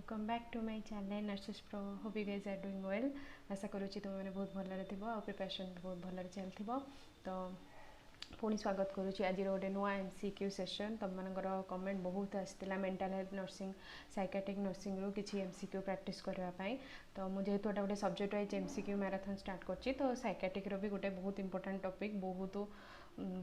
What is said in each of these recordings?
Welcome back to my channel nurses pro. Hope you guys are doing well. आशा करुँची तुम मैंने बहुत भलरे थी आ प्रिपरेशन बहुत भलरे चलती। तो पुणी स्वागत करुँची आज गोटे नुआ MCQ सेशन। तुम मानकर कमेंट बहुत आसाला mental health nursing psychiatric nursing रू किसी MCQ प्रैक्टिस करने। तो मुझे जेहेतु गोटे subject wise MCQ marathon start कर तो साइकियाट्रिक भी गोटे बहुत इंपोर्टेंट टॉपिक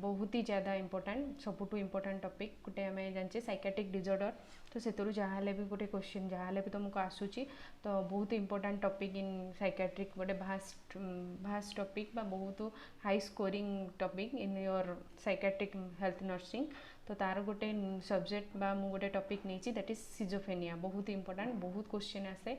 बहुत ही ज़्यादा इंपोर्टेंट सबुठ इंपोर्टेंट टॉपिक गोटे आम जाने साइकियाट्रिक डिजॉर्डर। तो से जहाँ भी गोटे क्वेश्चन जहाँ भी तुमको आसूची तो बहुत इंपोर्टेंट टॉपिक इन साइकियाट्रिक गोटे भास्ट टॉपिक बहुत high scoring topic in your psychiatric health nursing. तो तार गोटे सब्जेक्ट बा मु गोटे टॉपिक नहीं दैट इज सिजोफेनिया बहुत इंपोर्टेंट बहुत क्वेश्चन आसे।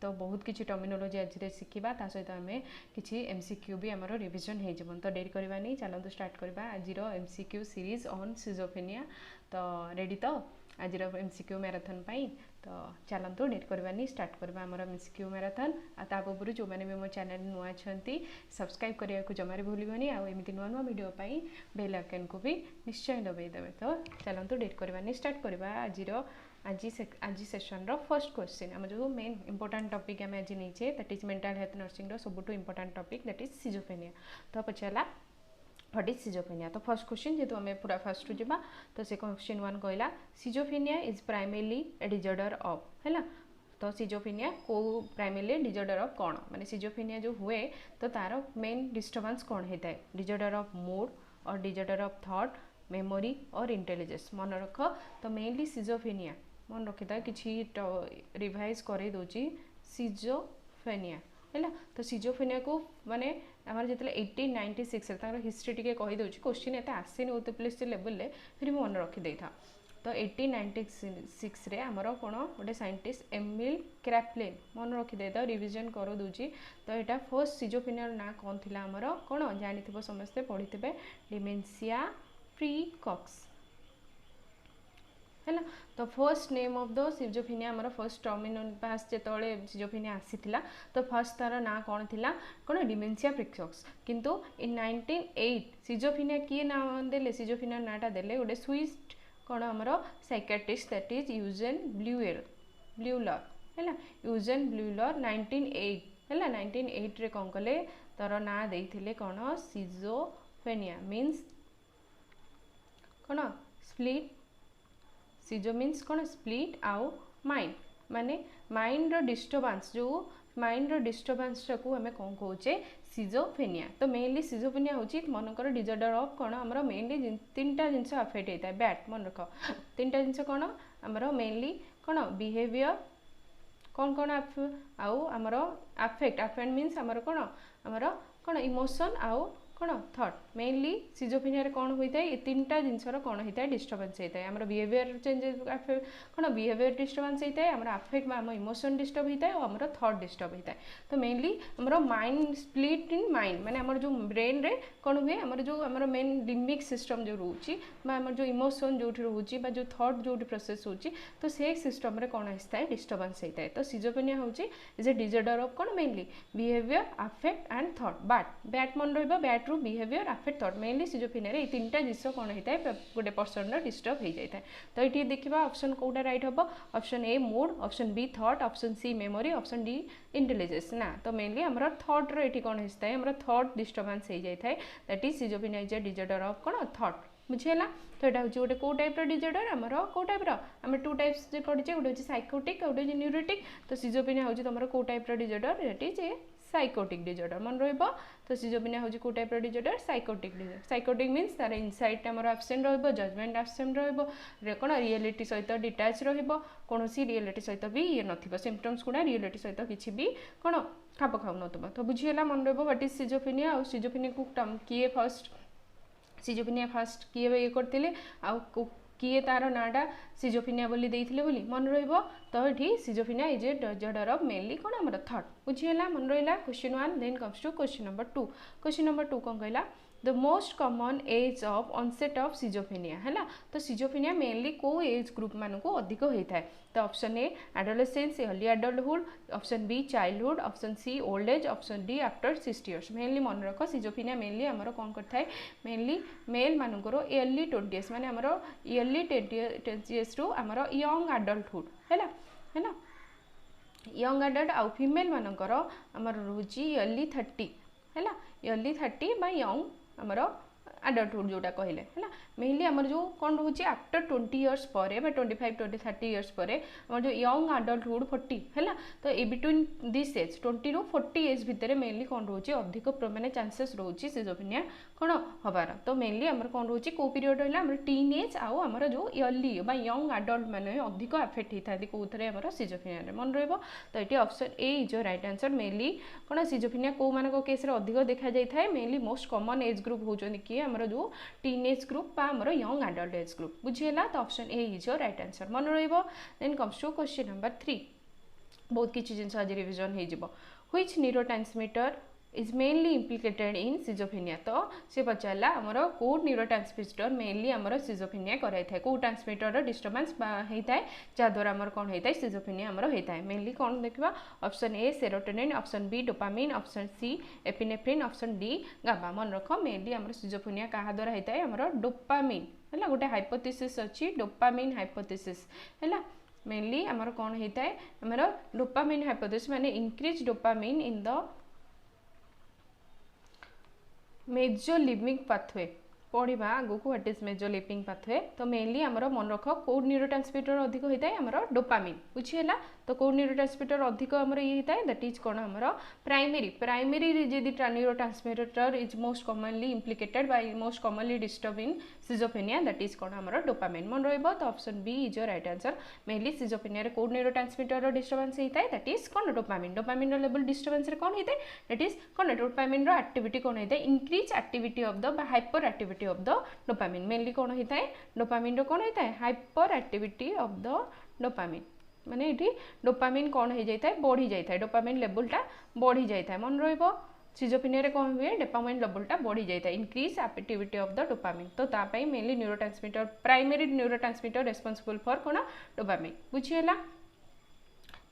तो बहुत किसी टर्मिनोलॉजी आज शिखा ता सहित आम किसी MCQ भी आमर रिविजन हो। तो डेरी करवा नहीं चलते स्टार्ट करवा आज MCQ सीरीज ऑन सिजोफेनिया। तो रेडी तो आज MCQ मैराथन पाई। तो चलतु डेट करवानी स्टार्ट करवा आमर MCQ मैराथन। आ पूर्व जो मैंने भी मो चैनल नुआ अच्छा सब्सक्राइब करने को जमार भूलि आउ एमती नुआ नुआ वीडियो पाई बेल आइकन को भी निश्चय दबाईदेवे। तो चलतु डेट करवानी स्टार्ट करवा आज सेशन रो फर्स्ट क्वेश्चन आम जो मेन इंपोर्टेंट टॉपिक आम आज नहीं that is mental health nursing रो सबुठ important topic that is schizophrenia. तो पचारा व्हाट इज सिजोफेनिया। तो फर्स्ट क्वेश्चन जेहेतु आम पूरा फर्स्ट टू जावा तो से क्वेश्चन 1 कहला schizophrenia is primarily A disorder of है। तो सिजोफेनिया को प्राइमरली डिजॉर्डर ऑफ कौन माने सिजोफेनिया जो हुए तो तार मेन डिस्टर्बेंस कौन होता है डिजॉर्डर ऑफ मूड और डिजॉर्डर ऑफ थॉट मेमोरी और इंटेलिजेंस मन रख। तो मेनली सिजोफेनिया मन रखी था कि रिवाइज कर दूची सिजोफेनिया है। तो सिजोफेनिया को माने आम जो 1896 हिस्ट्री टी कहीदे क्वेश्चन एत आसेनि OSSSC लेवल फिर मन रखीदे था। तो 1896 रे आमर कौन गोटे साइंटिस्ट एमिल क्रैपलिन मन रखीदे तो रिविजन कर दूची। तो यहाँ फर्स्ट सिजोफेनिया ना कौन थी आमर कौन जानी समस्ते पढ़ी थे डिमेंशिया प्रीकॉक्स है। तो first name of the schizophrenia आमर फर्स्ट टर्मिनल पास जो सिजोफेनिया आसीथिला तो फर्स्ट तार ना कौन थिला कौन डिमेंशिया प्रीकॉक्स। किंतु इन 1908 सिजोफेनिया किए ना देले सिजोफेनिया नाटा देले गोटे स्विस कौन आमर साइकियाट्रिस्ट दैट इज यूजेन ब्ल्यूलर है। यूजेन ब्ल्यूलर 1908 है 1908 रे कौन कले तार ना देइथिले कौन सिजोफेनिया मीन्स कौन स्प्लिट सिजो मीन्स कौन स्प्लिट आउ माइंड माने माइंड रो डिस्टर्बेंस जो माइंड रो डिस्टर्बेंस को आम कौन कहे सिजोफेनिया। तो मेनली सिजोफेनिया हूँ मनकर डिजॉर्डर ऑफ कौन आमर मेनली तीनटा जिनस अफेक्ट होता है बैट मन रख तीनटा जिनस कौन आमर मेनली कौन बिहेवियर कौन कौन आउ आमर अफेक्ट मीन्स आमर कौन इमोशन आउ कौन थॉट मेनली सिजोफेनिया कौन होता है ये तीनटा जिनसर कौन होता है डिस्टर्बेंस होता है आमर बिहेवियर चेंजेस कौन बिहेवियर डिस्टर्बेंस होता है आमर अफेक्ट आम इमोशन डिस्टर्ब होता है और आमर थॉट डिस्टर्ब होता है। तो मेनली आमर माइंड स्प्लिट इन माइंड माने आमर जो ब्रेन रे कौन हुए आमर जो आमर मेन लिम्बिक सिस्टम जो रोची आमर जो इमोशन जो रोची जो थॉट जो प्रोसेस होची तो से सिस्टम रे कौन होता है डिस्टर्बेंस होता है। तो सिजोफेनिया होची इज ए डिजॉर्डर ऑफ कौन mainly behaviour affect and thought बैट मन रहिबा बैट behaviour affect thought mainly schizophrenia रे तीनटा जिनस कौन होता है गोटे पर्सन डिस्टर्ब हो जाता है। तो ये देखा ऑप्शन कोटा राइट हम option A mood option B thought option C memory option D intelligence ना। तो मेनली आमर थॉट रे कौन होता है आमर थॉट डिस्टर्बेंस हो जाता है that is schizophrenia is a disorder of कौन थॉट बुझीगला। तो यहाँ हूँ गोटे कौ टाइप डिजॉर्डर आमर कौ टाइप आम टू टाइप्स पढ़े गोटे हूँ साइकोटिक गोटे हूँ न्यूरोटिक। तो सिजोफेनिया हूँ तुम कौ type disorder that is a psychotic disorder मन रहिबो। तो सिजोफेनिया हूँ कौ type disorder psychotic disorder psychotic means तार इनसाइट आमर एब्सेंट रहिबो जजमेंट एब्सेंट रहिबो कौन रियलिटी सहित डिटाच रहिबो कौन रियलिटी सहित भी ये नथिबो सिम्पटम्स गुड़ा रियलिटी सहित किसी भी कौन खाप खाऊ नथिबो। तो बुझीगला मन रहिबो व्हाट इज सिजोफेनिया और सिजोफेनिया को किए फर्स्ट सिजोफेनिया फर्स्ट किए ये करथिले आ किए तार नाटा सिजोफेनिया बोली देइथिले बोली मन रहिबो। तो ये schizophrenia is a disorder of mainly कौन आमर थॉट बुझीगला मन रहिला question 1। Then comes to question number 2 question number 2 कौन कहला the most common age of onset of schizophrenia है। तो सिजोफेनिया मेनली को एज ग्रुप मान को अधिक होता है। तो option A adolescence early adulthood option B childhood option C old age option D after 60 years. Mainly मन रख सिजोफेनिया मेनली आमर कौन करता है मेनली मेल मानकर अर्ली 20s माने आमर अर्ली 20s रु आमर यंग एडल्टहुड है। यंग एडल्ट आउ फीमेल मानकर आमर रोची इयरली 30 है इयरली 30 बाय यंग आमर एडल्टहुड जोटा कहले है मेनली आमर जो कौन रोचे आफ्टर 20 इयर्स पर 25 20 30 इयर्स पर आम जो यंग एडल्टहुड 40 है तो ए बिटवीन दिस एज 20 ରୁ 40 एज भितर मेनली कौन रोचे अधिक माने चांसेस रोचे सिजोफ्रेनिया कौन हबार तो मेनली आमर कौन रोचे को पीरियड रहा आमर टीन एज आउ आमर जो इयरली बा यंग एडल्ट माने अधिक अफेक्ट होता है कौन आमर सिजोफ्रेनिया मन रहा तो ये option A is your right answer mainly कौन सिजोफ्रेनिया कौ मान केस अधिक देखा जाए mainly most common age group होचोनी किए आमर जो टीनेज ग्रुप बा आमर यंग एडल्ट एज ग्रुप बुझीगला तो option A is your right answer मन रहा then comes to question number 3 बहुत किसी जिन आज रिविजन हो which neurotransmitter is mainly implicated in schizophrenia तो सी पचारा आमर कौ न्यूरोट्रांसमीटर मेनली आमर सिजोफ्रेनिया कराई था कौ ट्रांसमीटर डिस्टर्बेंस होता है जहाद्वारा आमर कौन होता है सिजोफ्रेनिया आमर होता है मेनली कौन देखा option A serotonin option B dopamine option C epinephrine option D GABA मन रख मेनली आमर सिजोफ्रेनिया क्या द्वारा होता है आमर डोपामिन है गोटे हाइपोथेसिस अच्छी डोपामिन हाइपोथेसिस है मेनली आमर कौन होता है आमर डोपामिन हाइपोथेसिस माने increase dopamine in the major living pathway पढ़ा आगु को what is major living pathway तो मेनली आमर मन रख कौ न्यूरोट्रांसमीटर अधिक होता है आमर डोपामिन बुझीगला तो कौ न्यूरोट्रांसमीटर अधिक आमर ये होता है दैट इज कौन आमर प्राइमरी जदि neurotransmitter is most commonly implicated by most commonly disturb in schizophrenia that is कौन आमर डोपामिन मन रहा तो option B is your right answer mainly schizophrenia कौ न्यूरोट्रांसमीटर डिस्टर्बेंस होता है दैट इज कौन डोपामिन लेवल डिस्टर्बेंस कौन होता है दैट इज कौन डोपामिन एक्टिविटी कौन होता है increase activity of the hyper activity of the dopamine mainly कौन होता है डोपामिन कौन होता है hyper activity of the dopamine माने ये डोपामिन कौन हो जाता है बढ़ी जाता है डोपामिन लेवलटा बढ़ी जाता है मन रहा सिजोफ्रेनिया कौन हुए डोपामिन लेवलटा बढ़ी जाता है increase activity of the dopamine तो तापाई mainly neurotransmitter primary neurotransmitter responsible for कौन डोपामिन बुझीगला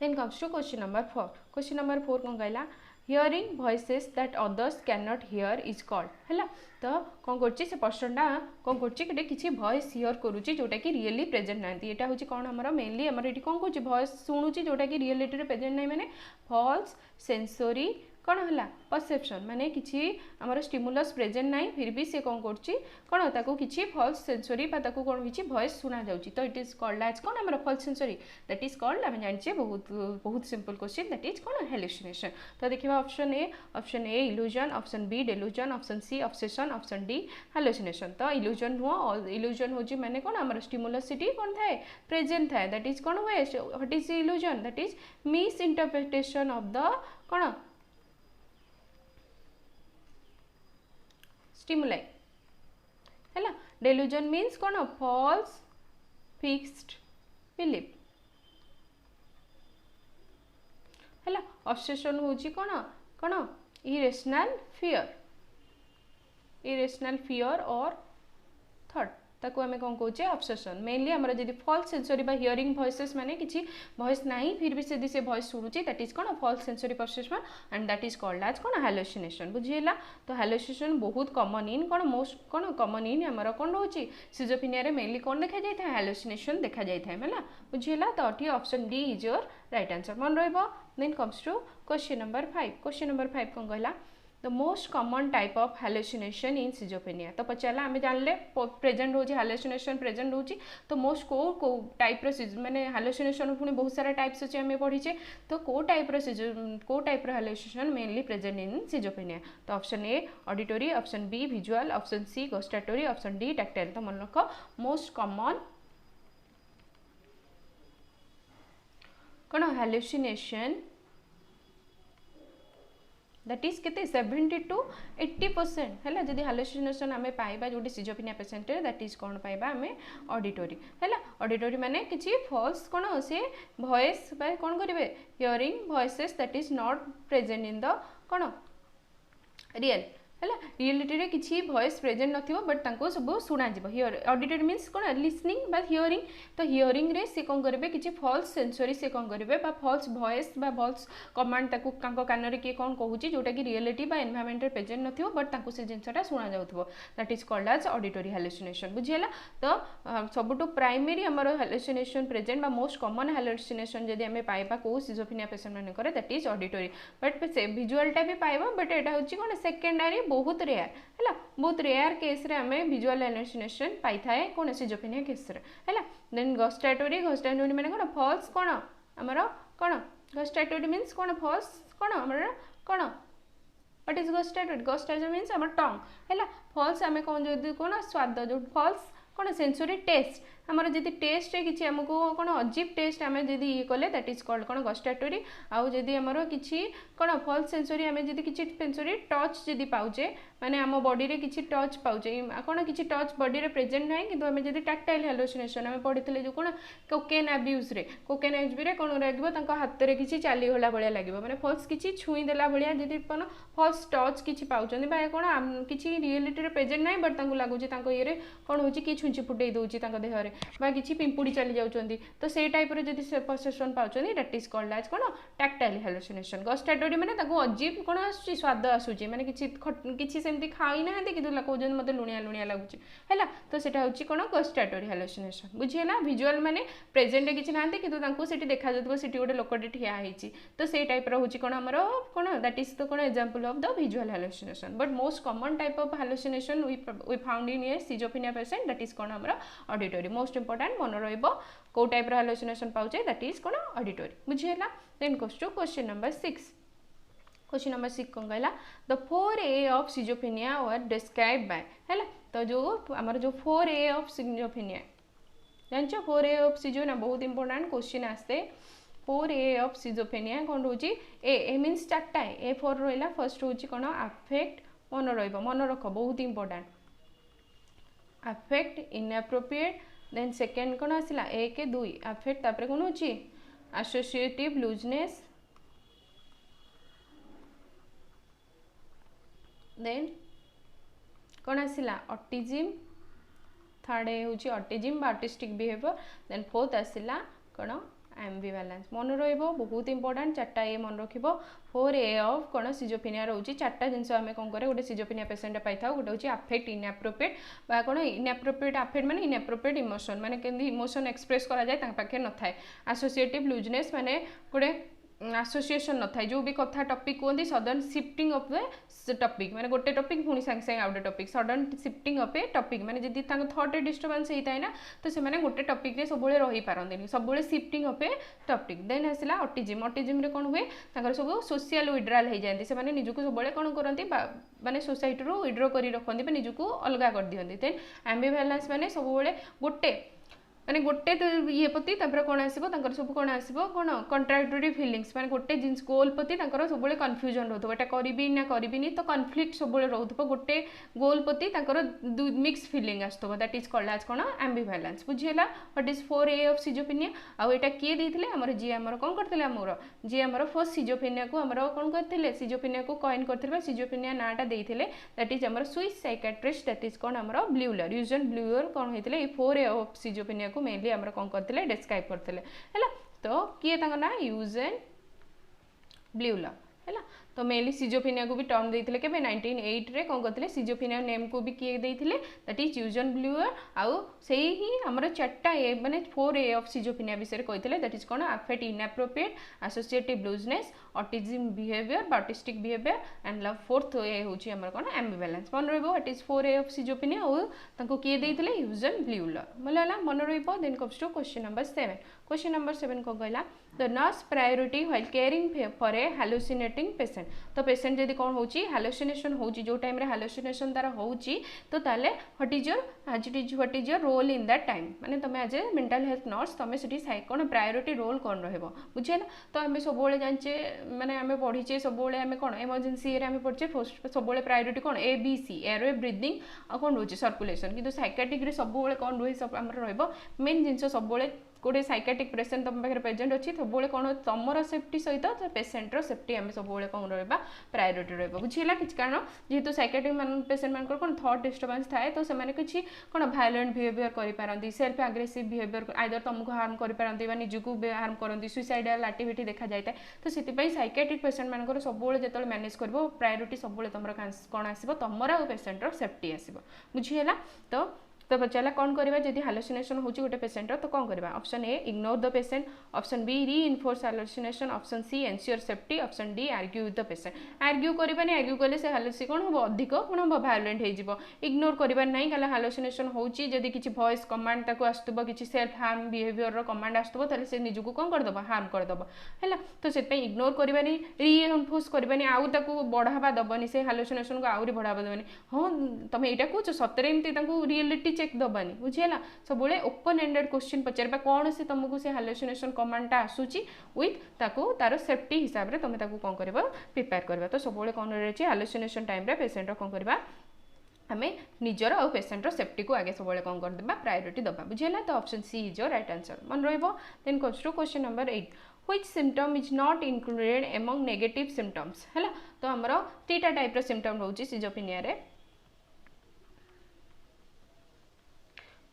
then comes to question number 4 question number 4 कौन कहला hearing voices that others can not hear is called है तो कौन कर प्रश्नटा कौन कर किसी वॉइस हियर करुच्ची जोटा कि रियली प्रेजेंट ना यहाँ हूँ कौन आमर मेनली आमर ये कौन कौन वॉइस शुणुची जोटा कि रियलिटी प्रेजेंट ना मैंने फॉल्स सेंसोरी कौन है परसेप्शन माने किसी आमर स्टिमुलस प्रेजेंट ना फिर भी सी कौन कर किसी फॉल्स सेंसोरी कौन किसी वॉइस शुणा जाऊँगी तो इट इज कॉल्ड एज कौन आमर false sensory that is called आम जाने बहुत सिंपल क्वेश्चन दैट इज कौन हेलुसिनेशन तो देखिए option A illusion option B delusion option C obsession option D hallucination तो इल्यूजन नुह इल्यूजन हूँ मैंने कौन आमर स्टिमुलस सिटी कौन थाए प्रेजेंट थाए दैट इज कौन हुए what is illusion that is miss interpretation of the कौन स्टिमुलाई है डेल्यूजन मीन्स कौन फॉल्स फिक्स्ड बिलीफ है ऑब्सेशन हूँ कौन कौन इरेशनल फियर और थॉट ताको आमे कौन कहे ऑब्सेशन मेनली आमर जब फॉल्स सेंसोरी बा हियरिंग वॉइसेस माने किसी वॉइस नहीं फिर भी से वॉइस शुणुची दैट इज कौन false sensory perception and that is called as कौन हेलुसिनेशन बुझीगला तो हेलुसिनेशन बहुत कॉमन इन कौन मोस्ट कौन कॉमन इन आमर कौन रोचे सिजोफ्रेनिया मेनली कौन देखा जाए हेलुसिनेशन देखा जाए है बुझीगला तो ये option D is your right answer मन रहा then comes to question number 5 question number 5 कौन कहला the most common type of hallucination in schizophrenia तो पचारा आम जानले प्रेजेंट हो हेलुसिनेशन प्रेजेंट हो तो मोस्ट को टाइप माने हेलुसिनेशन पुणी बहुत सारा टाइप्स अच्छे आम पढ़ीचे तो को type hallucination mainly present in schizophrenia तो option A auditory option B visual option C gustatory option D tactile तो मन रख मोस्ट कॉमन कौन हेलुसिनेशन दैट इज केते 70 to 80% है जदि हेलुसिनेशन आम पाइबा जो सिजोफ्रेनिया पेशेंट दैट इज कौन पाइबा आम ऑडिटोरी है ऑडिटोरी माने किसी फॉल्स कौन से वॉइस कौन करेंगे hearing voices that is not present in the कौन रियल है रियलिटी रे किसी वॉइस प्रेजेंट नथिबो बट तांको सब सुना जिवो here audited means cone listening बा हियरिंग तो हियरिंग रे से कोन करबे किसी फॉल्स सेंसरी से कोन करबे बा फॉल्स वॉइस बा फॉल्स कमांड ताको कांको कान रे के कोन कहूची जोटा कि रियलिटी बा एनवायरनमेंट रे प्रेजेंट नथिबो बट तांको से जिंसटा सुना जाउथबो that is called as auditory hallucination बुझियला तो सबटो प्राइमरी हमर हैलुसिनेशन प्रेजेंट बा मोस्ट कॉमन हैलुसिनेशन जदी हमें पाइबा को सिजोफ्रेनिया पेशेंट माने करे दैट इज ऑडिटरी बट से विजुअल टा भी पाइबा बट एटा होची कोन सेकेंडरी बहुत रेयर है बहुत रेयर केस रे हमें विजुअल हैलुसिनेशन पाई थाए कोन सिजोफ्रेनिया केस रे है देन गस्टाटरी माने कोन फॉल्स कोन हमर कोन गस्टाटरी मींस कोन फॉल्स कोन हमर कोन व्हाट इज गस्टाटरी मींस हमर टंग है फॉल्स हमें कोन जदी कोन स्वाद जो फॉल्स कोन सेंसरी टेस्ट हमर जदी टेस्ट रे किछि हमको कोन अजीब टेस्ट हमें जदी ये कले दैट इज कॉल्ड कोन गस्टाटरी आउ जदी हमर किछि कोन फॉल्स सेंसरी हमें जदी किछि सेंसरी टच जदी पाउचे माने हम बॉडी रे किछि टच पाउचे कोन किछि टच बॉडी रे प्रेजेंट नाही किंतु हमें जदी टैक्टाइल हैलुसिनेशन हमें पढितले जो कोन कोकेन अब्यूज रे कोन लागबो तांको हाथ रे किछि चाली होला बळिया लागबो माने फॉल्स किछि छुई देला बळिया जदी कोन फॉल्स टच किछि पाउचंदी बा कोन किछि रियलिटी रे प्रेजेंट नाही बट तांको लागुची तांको ये रे कोन होची कि छुंची फुटै दोची तांको देह रे बा किछि पिंपुडी चली जाउचंदी तो से टाइप रे जदी परसेप्शन पाउचंदी दैट इज कॉल्ड एज कोन टैक्टाइल हैलुसिनेशन गस्टाटरी माने ताको अजीब कोन आसुची स्वाद आसुची माने किछि सेमती खाई ना हंती किंतु कहउजन मते लुणिया लुणिया लागुची हैला तो सेटा होची कोन गस्टाटरी हैलुसिनेशन बुझियला विजुअल माने प्रेजेंट किछि नाहंती किंतु तांको सेठी देखा जतबो सेठी गोटे लोकटे ठिया हैची तो से टाइप रे होची कोन हमरो कोन दैट इज द कोन example of the visual hallucination but most common type of hallucination we found in a schizophrenia patient that is कोन हमरो ऑडिटरी मोस्ट इंपोर्टेंट मन रहइबो को टाइप रे हैलुसिनेशन पाउचे दैट इज कोन ऑडिटरी बुझियला then question number 6 question number 6 कौन कहला the 4A of schizophrenia were describe by हैला तो जो हमर जो 4A of schizophrenia जानछो 4A of सिजो ना बहुत इंपोर्टेंट क्वेश्चन आस्ते 4A ऑफ सिजोफ्रेनिया कोन होची ए मींस चारटा ए फॉर रोइला फर्स्ट होची कोन अफेक्ट मन रहइबो मन रख बहुत important affect inappropriate then second कोन आसिला 1 2 अफेक्ट तापर कोन होची एसोसिएटिव लूजनेस देन कौन आसिला ऑटिज्म थर्ड होची autism artistic behaviour then fourth आसिला कौन एम्बिवैलेंस मन रहइबो बहुत इंपोर्टेंट चारटा ए मन रखिबो 4A ऑफ कौन सिजोफ्रेनिया रहउची चारटा जिंस हमें कोन करे गोटे सिजोफ्रेनिया पेशेंट पाई थाउ गोटे होची अफेक्ट इनएप्रोप्रिएट बा कौन इनएप्रोप्रिएट अफेक्ट माने इनएप्रोप्रिएट इमोशन माने केंदी इमोशन एक्सप्रेस करा जाय ता पाखे न थाए एसोसिएटिव लूजनेस माने गोटे एसोसिएशन न थाए जो भी कथा टॉपिक कहते sudden shifting of the topic माने गोटे टॉपिक पुणी सांगे सांगे आउटे topic sudden shifting of a topic माने जदी तांको थॉट डिस्टर्बेंस होता है ना तो से माने गोटे टॉपिक रे सब रही पारंदिनी सब shifting of a topic then आसला ऑटिज्म रे कोन हुए तांकर सब सोशल विड्रॉल हो जाती से माने निजुको सब कोन करंती माने सोसाइटी रो विड्रॉ करी रखंती बा निजुको अलगा कर दियंती देन एम्बिवैलेंस माने सब गोटे माने गोटे ये प्रति कौन आसो सब कौन आसो कौन कंट्राक्टरी फिलिंग्स माने गोटे जिनस गोल प्रति सब कन्फ्यूजन रोथबो एटा करिबी ना करिबिनी तो कन्फ्लिक्ट सब रोथबो गोटे गोल प्रति मिक्स फिलिंग आसथबो दैट इज कॉल्ड एज कोन एम्बिवैलेंस बुझियला what is 4A of schizophrenia आ एटा के देथिले हमर जी हमर कोन करथिले हमर जी हमर फर्स्ट सिजोफ्रेनिया को हमर कोन करथिले सिजोफ्रेनिया को कॉइन करथिले सिजोफ्रेनिया नाटा देथिले दैट इज हमर स्विस साइकियाट्रिस्ट दैट इज कोन हमर ब्लूलर यूजन ब्लूलर कोन हेतिले 4A ऑफ सिजोफ्रेनिया को मेनली हमर कोन करथिले डिस्क्राइब करथिले हैला तो किए तांगा ना यूजन ब्लूलर हैला तो मेनली सिजोफ्रेनिया को भी टर्म देथिले केबे 1908 रे कोन करथिले सिजोफ्रेनिया नेम को भी किए देथिले दैट इज यूजन ब्लूअर आउ सेही ही हमर चारटा ए माने 4A ऑफ सिजोफ्रेनिया विषय कहिथिले दैट इज कोन affect inappropriate associative looseness autism behaviour autistic behaviour and love fourth A होची हमर कोन एम्बिवैलेंस मन रहबो what is 4A of schizophrenia और तांको किए देथिले यूजन ब्लूअर मलला मन रहबो then comes to question number 7 question number 7 को कहला the nurse priority while caring for a hallucinating patient तो पेशेंट जदी कोन होची हैलुसिनेशन होची जो टाइम रे हैलुसिनेशन तार होची तो ताले what is your role in that time माने तमे as a mental health nurse तमे सिटी कोन प्रायोरिटी रोल कोन रहबो बुझेला तो हमें सब बोले जानचे माने हमें पढीचे सब बोले हमें कोन इमरजेंसी रे हमें पढचे फर्स्ट सब बोले प्रायोरिटी कोन ABC एयरवे ब्रीथिंग आ कोन होची सर्कुलेशन किंतु साइकियाट्रिक रे सब बोले कोन रोहि सब हमर रहबो मेन जिंस सब बोले गोटे साइकाट्रिक पेसेंट तुम पाखे प्रेजेंट अच्छी सब कौन तुम सेफ्टी सहित पेसेंटर सेफ्टी आम सब कौन रहा प्रायोरीटी रहा बुझीला कि कारण जेहेतु साइकाट्रिक पेसेंट मान कौन थॉट डिस्टर्बेंस थाए तो से किसी कौन भायोलेंट बिहेवियर करें सेल्फ आग्रेसिव बिहेवियर आइदर तुमको हार्म करें निजको हार्म करती सुइसाइडल एक्टिविटी देखा जाए तो से साइकाट्रिक पेसेंट मान सब जो मैनेज कर प्रायोरीटी सब तुम कौन आसो तुम आ पेसेंटर सेफ्टी आसो बुझीला तो पचारा कौन करवा जदि हालुसिनेशन हो गोटे पेसेंटर तो कौन करवा option A ignore the patient option B reinforce hallucination option C ensure safety option D argue with the patient argue करवानी आर्ग्यू कले से हालुसी कौन हम अधिक कौन हम भायोलेंट हो इग्नोर करवार ना कल हालुसिनेशन होची जदि किसी वॉइस कमांड ताको आसुब किसी सेल्फ हार्म बिहेवियर कमांड आसुब ताले से निजको कौन करदब हार्म करदब है तो से इग्नोर करवानी रीइनफोर्स करवानी आउ ताको बढ़ावा दबनी से हालुसिनेशन को आउरी बढ़ावा दबनी हाँ तुम यहाँ कौच सतरे एमती रियलिटी चेक दबानी बुझीला सब ओपन एंडेड क्वेश्चन पचार कौन से तुमको से हालुसिनेशन कमांडटा आसूची विथ ताको तार सेफ्टी हिसाब से तुम कौन कर प्रिपेयर करवा तो सब कौन रही हालुसिनेशन टाइम रे पेसेंट कौन करवा आम निजर आउ पेसेंटर सेफ्टी को आगे सब कौन करदे प्रायोरीटी दबा बुझीला तो option C is your right answer मन रहिबो then comes to question number 8 which symptom is not included among negative symptoms है तो हमर तीटा टाइप रो सिम्पटम रोची सिजोफ्रेनिया रे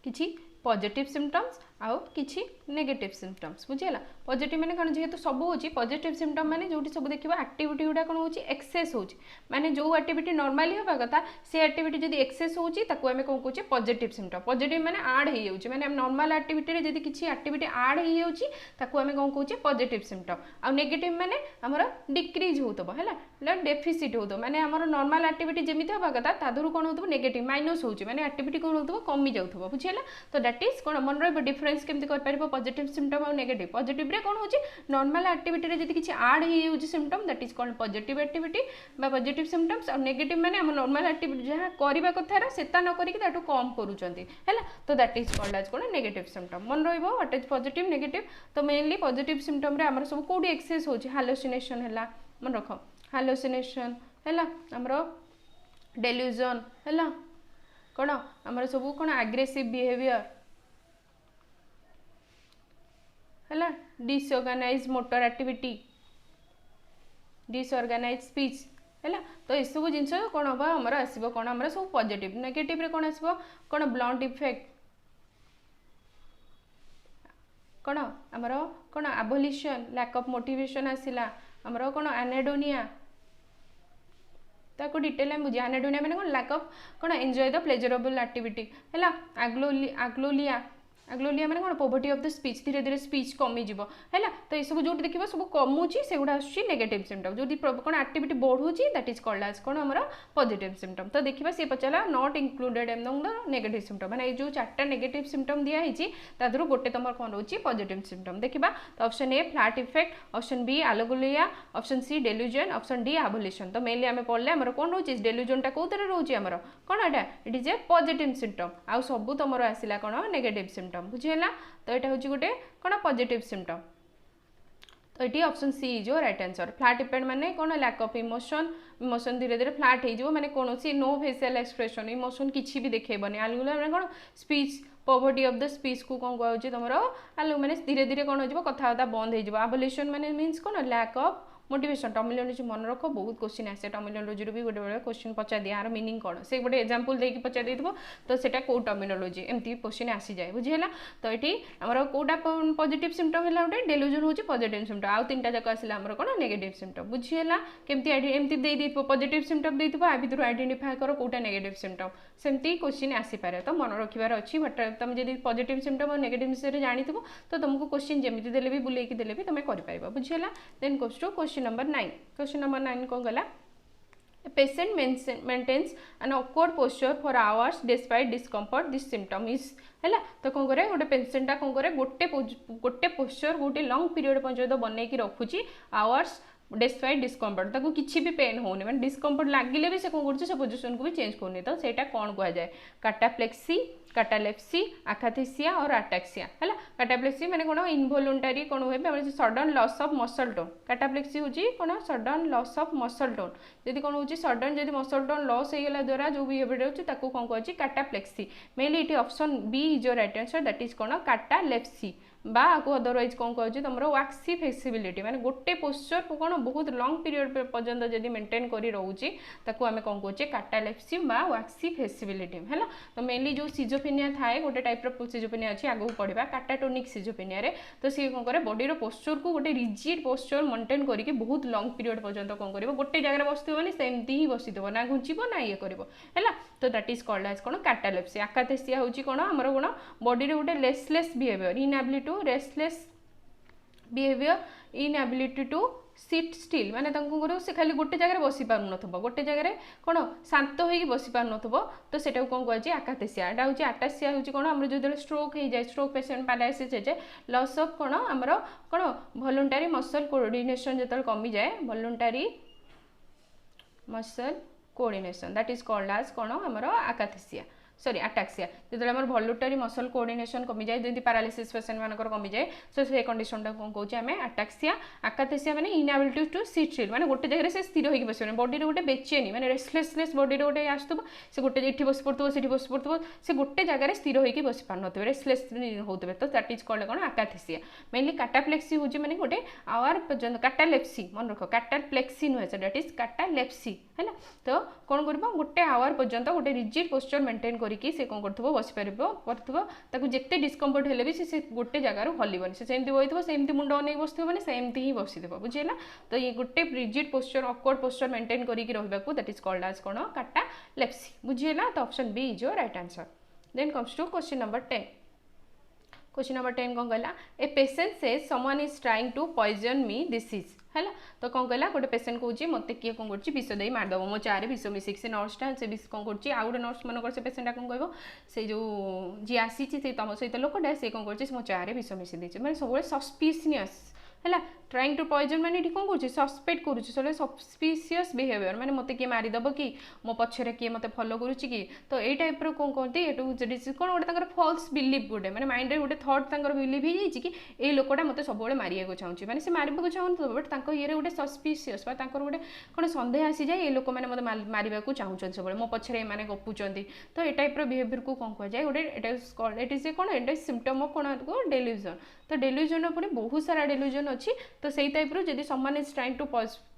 किछि पॉजिटिव सिम्पटम्स आउ किछि नेगेटिव सिम्पटम्स बुझीला पॉजिटिव माने कौन जेहेतु सब होची पॉजिटिव सिम्पटम माने जोटी सब देखिबा एक्टिविटी गुडा कौन होची एक्सेस होची माने जो एक्टिविटी नॉर्मली होबा कथा से एक्टिविटी जदी एक्सेस होची ताको हमें कोन कहूचे पॉजिटिव सिम्पटम पॉजिटिव माने ऐड हे होची माने नॉर्मल एक्टिविटी रे जदी किछि एक्टिविटी ऐड हे होची ताको हमें कोन कहूचे पॉजिटिव सिम्पटम आ नेगेटिव माने हमर डिक्रीज होतबो हैला डेफिसिट होतो माने हमर नॉर्मल एक्टिविटी जेमिति होबा कथा तादरु कोन होतबो नेगेटिव माइनस होची माने एक्टिविटी कोन होतबो कमी जाउतबो बुझीला तो दैट इज कोन मन रे डिफरेंस केमति कर परबो पॉजिटिव सिम्पटम और नेगेटिव पॉजिटिव रे कोन होची नॉर्मल एक्टिविटी रे जदी किछि ऐड हे होची symptom that is called positive activity बा पॉजिटिव सिम्पटम्स और नेगेटिव माने हम नॉर्मल एक्टिविटी जहा करबा कथा रा सेता न करी कि ताटू कम करूचंती हैला तो दैट इज कॉल्ड एज कोन नेगेटिव सिम्पटम मन रहइबो व्हाट इज पॉजिटिव नेगेटिव तो मेनली पॉजिटिव सिम्पटम रे हमर सब कोडी एक्सेस होची हालुसिनेशन हैला मन रखो हालुसिनेशन हैला हमर डेल्यूजन हैला कोन हमर सब कोन एग्रेसिव बिहेवियर हैला disorganise motor activity disorganise speech हैला तो ये सब जिनस कौन हम आमर आसो कौन आम सब पॉजिटिव नेगेटिव रे कौन आसो कौन ब्लंट इफेक्ट कौन आमर कौन एबोलिशन लैक ऑफ मोटिवेशन आसिला आमर कौन एनेडोनिया ताको डिटेल में बुझे एनेडोनिया माने कौन लैक ऑफ कौन एंजॉय द प्लेजरेबल एक्टिविटी हैला आग्लोलिया आग्लोलिया माने कौन पॉवर्टी ऑफ द स्पीच धीरे धीरे स्पीच कमी जीवो हैला तो ये सब जो देखिबो सब कमुची सेगुडा आसुची नेगेटिव सिम्पटम जो कौन एक्टिविटी बढ़ुची दैट इज कॉल्ड एज कौन हमर पॉजिटिव सिम्पटम तो देखिबा से पचाला not included among the negative symptom माने जो चारटा नेगेटिव सिम्पटम दिया हिची तादरु गोटे तमर कौन रहउची पॉजिटिव सिम्पटम देखिबा तो option A flat affect option B आलोगोलिया option C delusion option D avolition तो मेनली हमें पढ़ले हमर कौन रहउची डेल्यूजन टा कोतरे रहउची हमर कौन एटा it is a positive symptom आ सब तमर आसिला कौन नेगेटिव सिम्पटम बुझेला तो यहाँ हूँ गोटे कौन पॉजिटिव सिम्पटम तो ये option C is your right answer flat affect माने कौन लैक ऑफ इमोशन धीरे धीरे फ्लैट हो माने कौन सी नो फेशियल एक्सप्रेशन इमोशन किसी भी देखेबनी आलुला माने कौन speech poverty of the speech को कौन कहूँ तुम आलु माने धीरे धीरे कौन हो कथबार्ता बंद हो एबोलिशन माने मीन्स कौन लैक ऑफ मोटिवेशन टर्मिनोलॉजी मन रख बहुत क्वेश्चन आसे टर्मिनोलॉजी भी गोटे बड़े क्वेश्चन पचार दिए यार मीनिंग कौन से गोटे एग्जांपल देकी पचार देइथबो तो सेटा को टर्मिनोलॉजी एमती क्वेश्चन आसी जाए बुझीला तो ये हमर कोटा पॉजिटिव सिम्पटम है गोटे डेल्यूजन होची पॉजिटिव सिम्पटम आउ तीनटा जक आसिला हमर कोन नेगेटिव सिम्पटम बुझीला केमती एमती दे देइथबो पॉजिटिव सिम्पटम देइथबो आ भितर आइडेंटिफाई करो कोटा नेगेटिव सिम्पटम सेमती क्वेश्चन आसी पारे तो मन रखिबार अछि बट तुम जदि पॉजिटिव सिम्पटम और नेगेटिव विषय जानिथबो तो तुमको क्वेश्चन जेमती देले भी बुलेकी देले भी तुम कर पाइबो बुझीला then goes to question number 9 question number 9 कौन गला A patient maintains an awkward posture for hours despite discomfort. This symptom is है तो कौन करे गोटे पेसेंटा कौन करे गोटे पोस्चर गोटे लंग पीरियड पर्यंत बनई रखुची आवर्स डिस्पाइट डिस्कम्फर्ट ताको किसी भी पेन होनी मैंने डिस्कम्फर्ट लगिले भी से कौन कर पोजिशन को भी चेंज करनी तो सेटा कौन कह जाए काटाप्लेक्सी काटालेप्सी आखाथीसिया और अटैक्सिया है काटाप्लेक्सी माने कौन इनवॉलंटरी कौन हुए sudden loss of muscle tone cataplexy हूँ कौन sudden loss of muscle tone जदि कौन हो सडन जदि मसल टोन लॉस होगा द्वारा जो बिहेवियर होची काटाप्लेक्सी मेनली ये option B is your right answer that is कौन काटालेप्सी बा को अदरवाइज कौन कहूँ तुम वाक्सी फ्लेक्सिबिलिटी माने गोटे पोस्चर को कौन बहुत लंग पीरियड पर्यंत जब मेंटेन कर रोचे ताकू आम कौन कहे काटालेप्सी बा वाक्सी फ्लेक्सिबिलिटी है। तो मेनली जो सिजोफेनिया थाए गोटे टाइप सिजोफेनिया अच्छी आगू पढ़ा काटाटोनिक सिजोफेनिया रे तो सी कौन करे बॉडी पोस्चर को गोटे रिजिड पोस्चर मेंटेन करके बहुत लंग पीरियड पर्यंत कौन कर गोटे जगह बस मैंने सेमती ही बसी ना घुंचब ना ये कर तो दैट इज कॉल्ड एज कौन काटालेप्सी। आकाथेसिया हूँ कौन आमर कौन बॉडी गोटे restless behaviour inability to restless behaviour inability to sit still माने से खाली गोटे जगह बसी पार न गोटे जगह कौन शांत हो बसी पार न तो सेटा कौन कहुए आकाथेसिया। एटा हूँ आटासिया हूँ कौन आम जो स्ट्रोक हो जाए स्ट्रोक पेसेंट पैरालाइसिस हो जाए लॉस ऑफ कौन आमर कौन वॉलंटरी मसल कोऑर्डिनेशन जो कमी जाए voluntary muscle coordination that is called as कौन आमर आकाथेसिया सॉरी अटैक्सिया जो आम वॉलंटरी मसल कोऑर्डिनेशन कमी जाए जमी पैरालिसिस पेसेंट मानकर कमी जाए सो से कंडीशन कौन कौन आम अटैक्सिया। आकाथेसिया माने इनएबिलिटी टू सिट स्टिल माने गोटे जगह से स्थिर होगी बस बॉडी गोटे बेचेनी माने रेस्टलेसनेस बॉडी गोटे आसुव से गोटे ये बस पड़ो से बस पड़ो से गोटे जगह स्थिर होगी बस पार नो रेस्टलेस होते तो दैट इज कॉल्ड कौन आकाथेसिया। मेनली काटाप्लेक्सी हूँ माने गोटे आवर पर्यंत काटालेप्सी मन रख काटाप्लेक्सी नुहे से दैट इज काटालेप्सी है। तो कौन कर गोटे आवर पर्यंत गोटे रिजिड पोस्चर मेंटेन करके से कौन कर बस पार जिते डिस्कम्फर्ट हेले भी से गोटे जगार हल्बन से सेमती बही सेमती मुंड अनेक बस मैंने सेमती ही बसीद बुझेगा। तो ये गोटे rigid posture awkward posture maintain करके रहा दैट इज कॉल्ड एज कौन काटालेप्सी बुझेगा। तो option B is your right answer. Then comes to question number 10। Question number 10 कौन कहला ए पेशेंट से someone is trying to poison me this is है। तो कौन कहला गोटे पेशेंट कहूँ मत किए कौन कर विष दे मारदेव मो चारे विष मिसिक से नर्सटा से विष कौन कर आउ गोटे नर्स मन से पेशेंटा कौन कह से जो जी आसी तुम सहित लोकटा से कौन कर मो चारे विष मिसी देचे मैंने सब सस्पिशियस है ट्राइंग टू पॉइजन माने ये कौन कर सस्पेक्ट करुँ सब सस्पिशियस बिहेवियर माने मत किए मारिदेव कि मो पछरे किए मत फॉलो करुच्ची कि तो ये टाइप कौन कहते ये कौन गोटे फल्स बिलीव गोटे मैंने माइंड रे गोटे थॉट बिलीव हो जाए कि ये लोकटा मत सब मारिया चाहूँगी मैंने से मारे चाहूँ बट ये गोटे सस्पिशियस गोटे कौन सन्देह आसी जाए ये लोक मैंने मत मारे चाहूँ सब मो पछरे मैंने गपुंट तो ये टाइप बिहेवियर को कौन कहुए गोटे इट इज कौन इट इज सिम्पटम ऑफ कौन डेल्यूजन। तो डेल्यूजन पुणी बहुत सारा डेल्यूजन अच्छी तो सही टाइप जब someone is trying to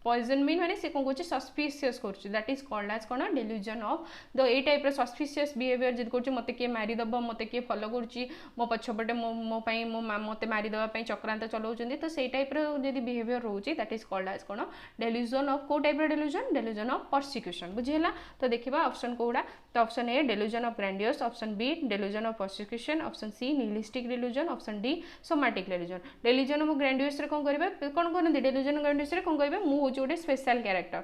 poison me मैंने से कौन कहे सस्पिशियस कर दैट इज कॉल्ड एज कौन delusion of the a type suspicious behaviour जब कहे मत किए मारिदेव मत किए फॉलो करुच्ची मो पछपटे मो मत मारिदेवाई चक्रांत चलाऊँ तो सही टाइप जब बिहेवियर रोचे दैट इज कॉल्ड एज कौन डेल्यूजन ऑफ को टाइप डेल्यूजन ऑफ परसिक्यूशन बुझेगा। तो देखा ऑप्शन कौड़ा तो option A delusion of grandiose option B delusion of persecution option C nihilistic delusion option D somatic delusion of grandiose कौन करेंगे कौन कहते डेल्यूजन ग्रैंडियस कौन कहे मुझे गोटे स्पेशल कैरेक्टर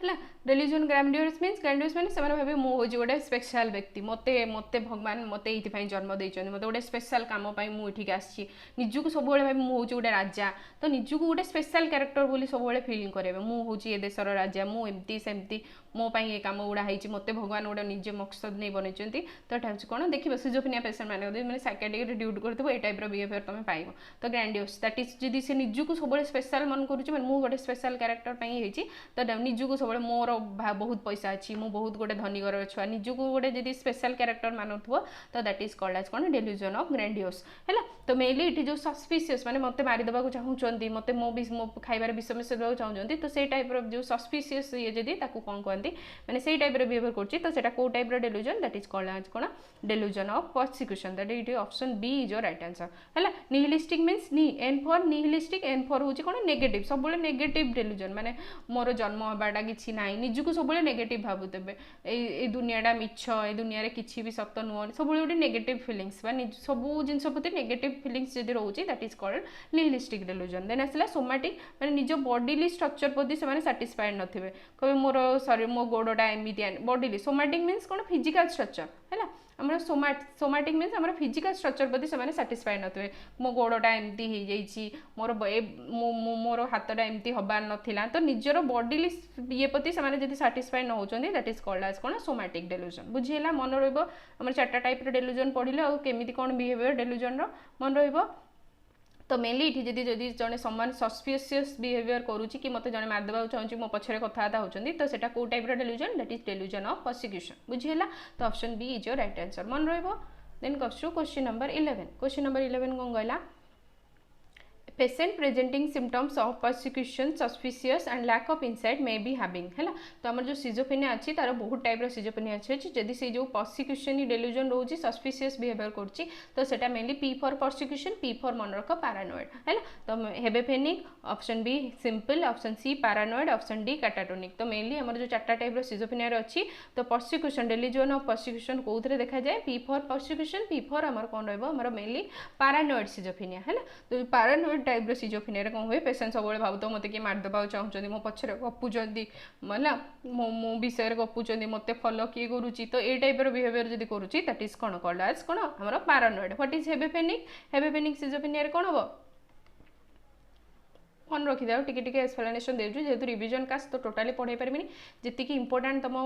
है डेल्यूजन ग्रैंडियस मीन्स से भावे मुझे गोटे स्पेशल व्यक्ति मत मत भगवान मत ये जन्म देते मत गोटे स्पेशल कम मुझे आसी निजुक सब भाई मुझे गोटे राजा तो निजुक गोटे स्पेशल कैरेक्टर बोली सब फीलिंग करेंगे मुझे ये देशर राजा मुझे सेमती मो ये कम गुड़ा है मत भगवान गोटे निजे मकसद नहीं बनई तो यहाँ कौन देखिए सिजोफ्रेनिया पेशेंट मैंने साइकियाट्रिक ड्यूटी करते ये टाइप बिहेवियर तुम पाइब। तो ग्रैंडियस दैट इज जब से निजुक सब स्पेशल मन करुँच मुझे गोटे स्पेशल कैरेक्टर तो निजुक सब मोर बहुत पैसा अच्छी मु बहुत गोटे धनी घर छुआ निजुक गोटे जब स्पेशल कैरेक्टर मानुव तो दैट इज कॉल्ड एज कौन डेल्यूजन ऑफ ग्रैंडियस है। तो मेनली ये जो सस्पिशियस माने मत मारिदेवा चाहूँगी मत मो खाइबार विष मिसेवा चाहूँगी तो से टाइप जो सस्पिशियस ये जदि कौन कहते मैंने से टाइप बिहेवियर करछि तो सेटा को type delusion that is called as कौन delusion of persecution that it option B is your right answer है। निहिलिस्टिक मीन्स नी N for nihilistic N for हूँ कौन नेगेटिव सब नेगेटिव डेल्यूजन माने मोर जन्म हबाटा किसी ना निजुक सब नेगेटिव भावुते ये दुनियाटा मिछ ए दुनिया किसी भी सत नुह सब गोटे नेगेटिव फिलिंग्स सब जिन प्रति नेगेटिव फिलिंग्स जब रोचे that is called nihilistic delusion. Then आसला सोमैटिक माने निज बॉडीली स्ट्रक्चर प्रति से सैटिस्फाइड नथिबे कहे मोर सॉरी मो गोड़टा एमती बॉडीली सोमैटिक मीन्स कौन फिजिकल स्ट्रक्चर है आम सोमैटिक मीन्स आम फिजिकल स्ट्रक्चर प्रति से सैटिस्फाइड नथिबे मो गोड़टा एमती हो जाइए मोर हाथटा एमती हबार नाला तो निजर बॉडीली ये प्रति से सैटिस्फाइड न होती दैट इज कॉल्ड एज कौन सोमैटिक डेल्यूजन बुझीला मन रहा 4टा टाइप डेल्यूजन पढ़ले और केमी कौन बिहेवियर डेल्यूजन मन रहा। तो मेनली ये जदि जड़े समान सस्पिशियस बिहेवियर करुच्ची कि मत जड़े मारिदेवा चाहूँगी मो पछरे कथबार्ता होती तो सेटा को type delusion that is delusion of persecution बुझीला। तो option B is your right answer मन रहा। Then comes to question number 11 कौन कहला patient presenting symptoms of persecution suspicious and lack of insight may be having है तो आम जो सिजोफेनिया अच्छी तार बहुत टाइप सिजोफेनिया अच्छी जदि से जो परसिक्यूशन डेल्यूजन रोचे सस्पिशियस बिहेवियर करुच्ची तो सेटा mainly P for persecution P for मनरक पैरानॉइड है तो hebephrenic option B simple option C paranoid option D catatonic तो मेनली आम जो 4टा टाइप सिजोफेनिया अच्छी तो परसिक्यूशन डेल्यूजन ऑफ परसिक्यूशन कौन देखा जाए P for persecution P for आमर कौन रहा मेनली पैरानॉइड सिजोफेनिया है तो पैरानॉइड टाइप सिजोफेनिया कौन हुए पेसेंट सब भावुत मत किए मारिदेवा चाहते मो पछरे गपुंट है मो विषय गपुंट मत फॉलो किए करुच्ची तो ये टाइप बिहेवियर जब करुच्ची दैट इज कौन कॉल्ड एज कौन आम पैरानॉइड व्हाट इज हेबेफेनिक सिजोफेनिया कौन हम मन रखी था टिके एक्सप्लेनेशन देछु जेहेतु रिविजन कास्ट तो टोटाली पढ़ाई पारिनी जी इंपोर्टाट तुम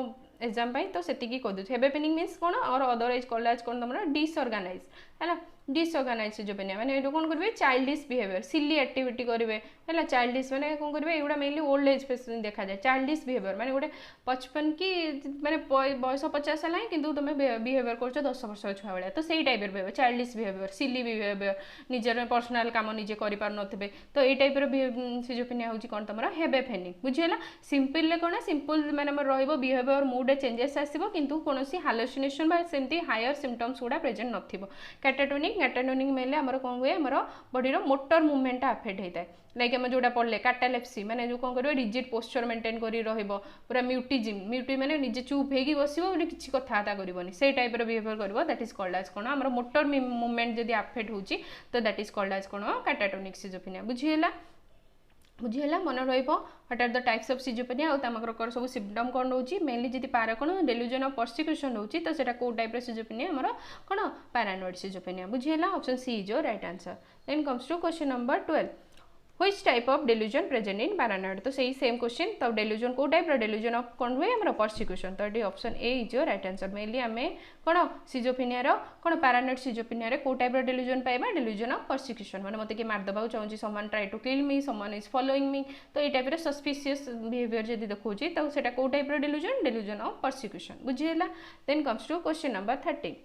एग्जाम तो से कहीदे हेबेफेनिक मीन्स कौन और अदरवाइज कॉल्ड एज कौन तुम डिसऑर्गेनाइज है डिसऑर्गेनाइज सिजोफेनिया माने कौन करेंगे चाइल्डिश बिहेवियर सिली एक्टिविटी करेंगे है चाइल्डिश माने कौन करेंगे एगुड़ा मेनली ओल्ड एज पेशेंट देखा जाए चाइल्डिश बिहेवियर माने गोटे 55 कि माने बयस 50 है कि तुम बिहेवियर कर 10 वर्ष छुआ भाया तो सही टाइप बिहेवियर चाइल्डिश बिहेवियर सिली बिहेवियर निजर पर्सनाल काम निजे करें तो ये टाइप सिजोफेनिया हूँ कौन तुम हेबेफेनिक बुझीगला सिंपल कौन सिंपल माने बिहेवियर मूड चेंजेस आसो किंतु कौन हालुसिनेशन सेमती हायर सिम्पटम्स गुड़ा प्रेजेंट नथिबो कैटाटोनिक मेले आमर कौन हुए आमर बॉडी मोटर मूवमेंट अफेक्ट होता है लाइक आम जोटा पढ़ले कैटालेप्सी माने जो कौन कर रिजिड पोस्चर मेंटेन करी रहिबो पूरा म्यूटी माने निजे चुप होगी बसिबो किसी कथबार्ता करबनी से टाइप बिहेवियर करबो दैट इज कॉल्ड एज कौन आमर मोटर मूवमेंट जदि अफेक्ट होची तो दैट इज कॉल्ड एज कौन कैटाटोनिक सिजोफेनिया बुझीगला मन रहिबो what are the types of schizophrenia और सब सिम्पटम कौन रोची मेनली जदि पारा कौन डेल्यूजन ऑफ परसिक्यूशन रोची तो सेटा को टाइप सिजोफेनिया हमर कौन पैरानॉइड सिजोफेनिया बुझीगला option C is your right answer then comes to question number 12 which type of delusion present in paranoid तो सही सेम क्वेश्चन तो डेल्यूजन को टाइप डेल्यूजन ऑफ कौन हुए हमर परसिक्यूशन तो ये option A is your right answer mainly आम कौन सिजोफेनिया रो कौन पैरानॉइड सिजोफेनिया को टाइप डेल्यूजन पाइबा डेल्यूजन ऑफ परसिक्यूशन माने मते कि मारदेबा चाहूँ someone try to kill me someone is following me तो ये टाइप सस्पिशियस बिहेवियर जदि देखौची तो सेटा को टाइप डेल्यूजन ऑफ परसिक्यूशन बुझीगला then comes to question number 13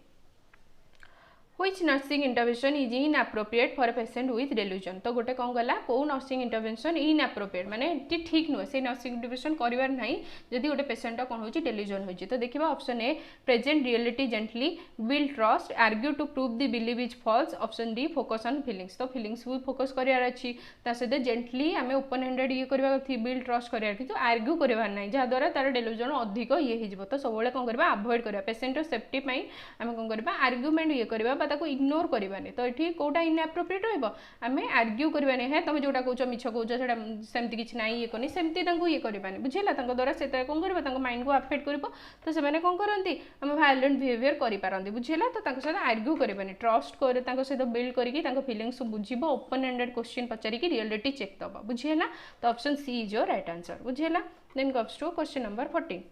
Which nursing intervention is inappropriate for a patient with delusion तो गोटे कौन गला को नर्सिंग इंटरवेंशन इनएप्रोप्रिएट माने ठीक नुहे से नर्सिंग इंटरवेंशन करिवार नहीं जदि गोटे पेशेंट कौन होची डेल्यूजन होची तो देखिबा option A present reality gently build trust argue to prove the believe is false option D focus on feelings तो फीलिंग्स को फोकस करिवार अछि ता सहित जेंटली आमे ओपन हैंडेड ये करबा बिल्ड ट्रस्ट करिवार कि तो आर्ग्यू करिवार नहीं जहा द्वारा तार डेल्यूजन अधिक ये हिजबो तो सब बेले कौन करबा अवॉइड करबा पेशेंट सेफ्टी पई आमे कौन करबा आर्ग्यूमेंट ये करबा ताको इग्नोर करबानी तो ये कौटा इनएप्रोप्रिएट रहिबो आमे आर्ग्यू करबानी है तुम जोटा कहूँ मिछ कहूँ सेटा सेमती किछि नाही ये करनी सेमती तांको ये करबानी बुझिला तांको द्वारा सेटा कोन करबो तांको माइंड को अफेक्ट करबो तो से माने कोन करंती हम वायलेंट बिहेवियर करि पारंती बुझिला तो तांको साथ आर्ग्यू करबानी ट्रस्ट करे तांको साथ बिल्ड करिकि तांको फीलिंग्स बुझिबो ओपन एंडेड क्वेश्चन पचारि कि रियलिटी चेक दबो बुझिला तो option C is your right answer बुझिला then comes to question number 14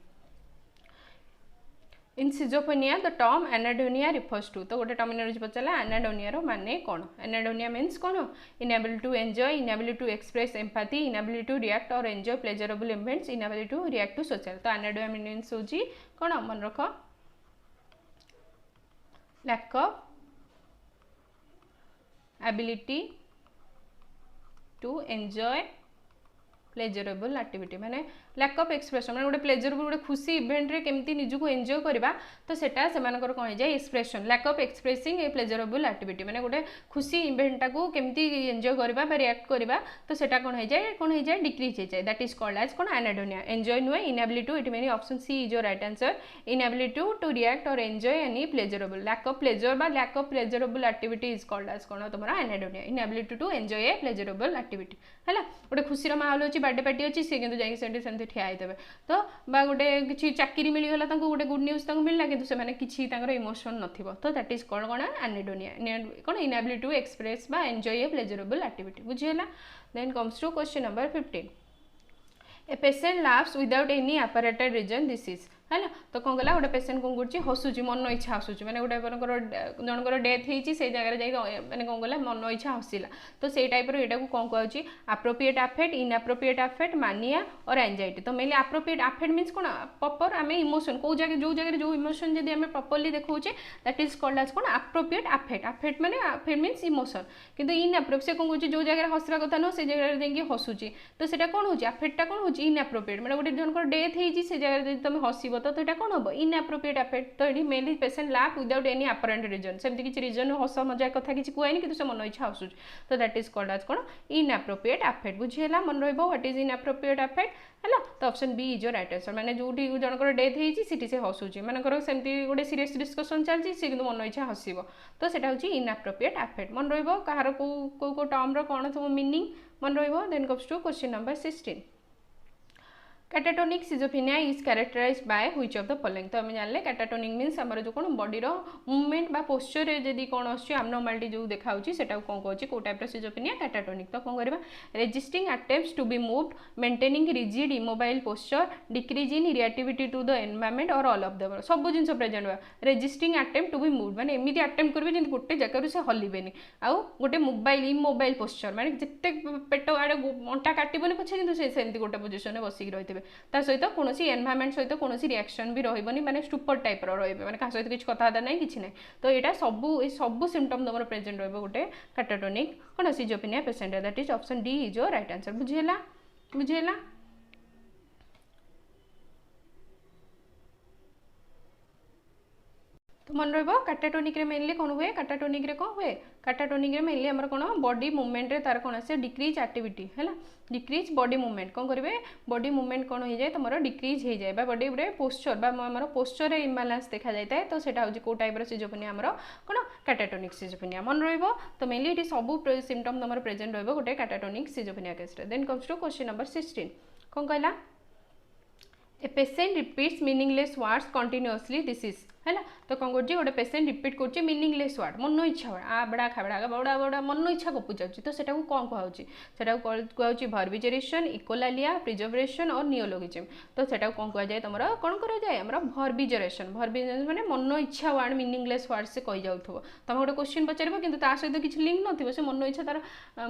in schizophrenia the term anhedonia refers to तो गोटे टर्मिनोलॉजी पचारा एनाडोनिया रो माने कौन एनाडोनिया मीन्स कौन inability to enjoy inability to express empathy inability to react और enjoy pleasurable events inability to react to social तो anhedonia means होची कौन मन रख lack of ability to enjoy pleasurable activity माने लैक ऑफ एक्सप्रेशन माने गोटे प्लेजरेबल गोटे खुशी इवेंट रे केमती निजको एंजॉय करबा तो सेटा सेमानकर कोन जाय expression lack of expressing a pleasurable activity माने गोटे खुशी इवेंट को केमती एंजॉय करबा बा रिएक्ट करबा तो सेटा कोन हो जाय डिक्रीज हो जाय दैट इज कॉल्ड एज कोन एनाडोनिया एंजॉय नुए inability to it mean option C is your right answer inability to react और enjoy any pleasurable lack of pleasure बा lack of pleasurable activity is called as कोन तमरा anhedonia inability to enjoy a pleasurable activity हला गोटे खुशी रो माहौल अछि birthday party अछि से किंतु जाई सेंटी ठिया होइतबे तो बा गोटे किछि चाकरी मिलिगला तांको गोटे गुड न्यूज तांको मिलला किंतु से माने किछि तांकर इमोशन नथिबो तो दैट इज कॉल्ड कोन एनाडोनिया कोन इनएबिलिटी टू एक्सप्रेस बा एंजॉय ए प्लेजरेबल एक्टिविटी बुझियला then comes to question number 15 a patient laughs without any apparent reason this is है तो कौन कला गोटे पेसेंट कौन कर हसुची मन इच्छा हसुची मैंने गोटे जनकर डेथ होती से जगह मैंने कौन कला मन इच्छा हसिला तो से टाइप यहाँ को कौन कहे एप्रोप्रिएट अफेक्ट इनएप्रोप्रिएट अफेक्ट मानिया और एंजाइटी तो मेनली एप्रोप्रिएट अफेक्ट मीन्स कौन प्रॉपर आम इमोशन कौ जगह जो इमोशन जब आम प्रॉपर्ली देखोचे दैट इज कॉल्ड एज कौन एप्रोप्रिएट अफेक्ट अफेक्ट माने अफेक्ट मीन्स इमोशन किंतु इनएप्रोप्रिएट से कौन कहे जो जगह हसवा कथा नुह से जगह जाकि हसुची तो सेटा कौन हो अफेक्टा कौन हो इनएप्रोप्रिएट मैंने गोटे जनकर डेथ होती से जगह जब तुम हसब तो यहाँ कौन हम इनएप्रोप्रिएट अफेक्ट तो ये mainly patient laugh without any apparent reason सेमती किसी रिजन हस मजाक कथा किसी कहनी कि से मन इच्छा हसुच तो दैट इज कॉल्ड एज कौन इनएप्रोप्रिएट अफेक्ट बुझीगला मन रट इज इनएप्रोप्रिएट अफेक्ट है तो option B is your right answer मैंने जो जनकर डेथ होती से हसुची मानकर सेमती गोटे सीरियस डिस्कसन चलती सी मन इच्छा हसब तो सेटा हूँ इनएप्रोप्रिएट अफेक्ट मन रहा कौ टर्म कौन सब मीनिंग मन रन comes to question number 16 catatonic schizophrenia is characterized by which of the following तो हमें जानले कैटाटोनिक मीन्स आमर जो कौन बॉडी मूवमेंट बा पोस्चर जदि कौन आबनॉर्मालिटी जो देखा सेटा कौन कहूँ कौ टाइप सिजोफेनिया कैटाटोनिक तो कौन करवा resisting attempts to be moved maintaining rigid immobile posture decrease in reactivity to the environment और ऑल ऑफ द सब जिन प्रेजेंट हुआ resisting attempt to be moved माने एमती अटेम्प्ट करेंगे जब गोटे जगह से हल्बेनि आउ गोटे मोबाइल इमोबाइल पोस्चर माने जिते पेट आड़े अंटा काटबनी पछे कि सेमती गोटे पोजिशन में बसिक रही ता सहित कौन एनवायरनमेंट सहित कौन रिएक्शन भी रही माने स्टुपर टाइप रही मैंने क्या सहित किसी कथा ना कि ना तो यहाँ सब सिम्पटम तुम प्रेजेंट रोटे कैटाटोनिक कौन schizophrenia patient that is option D is your right answer बुझीगला तो मन कैटाटोनिक मेनली कौन हुए कैटाटोनिक कौन हुए कैटाटोनिक मेनली आम कौन बॉडी मूवमेंट तार कौन आसे डिक्रीज एक्टिविटी है डिक्रीज बॉडी मूवमेंट कौन करेंगे बॉडी मूवमेंट कौन हो जाए तुम डिक्रीज हो जाए बॉडी गुटे पोस्चर आम पोस्चर इम्बालांस देखा जाए तो सेटा हूँ कौ टाइप सिजोफेनिया आम कौन कैटाटोनिक सिजोफेनिया मन तो मेनली ये सब सिम्पटम तुम प्रेजेंट रही गोटे catatonic schizophrenia case then comes to question number 16 कौन कहला a patient repeats meaningless words continuously this is है तो कौन कर गोटे पेसेंट रिपीट कर मीनिंगलेस वर्ड मन इच्छा आ बड़ा खाबड़ा बड़ा बड़ा मन इच्छा गपु जाऊँगी तो सेटा कौन कहुच्छी सेटा कहुच्छी भर्बिजरेशन इकोलालिया प्रिजर्वेशन और नियोलोगिज्म तो सेटा कौन कहुए तुम कौन कराए आम भर्बिजरेशन भर्बिजरेशन मैंने मन इच्छा वर्ड मीनिंगलेस वर्ड से कही जाऊँ तुम गोटे क्वेश्चन पचार कि सहित किसी लिंक न से मन इच्छा तार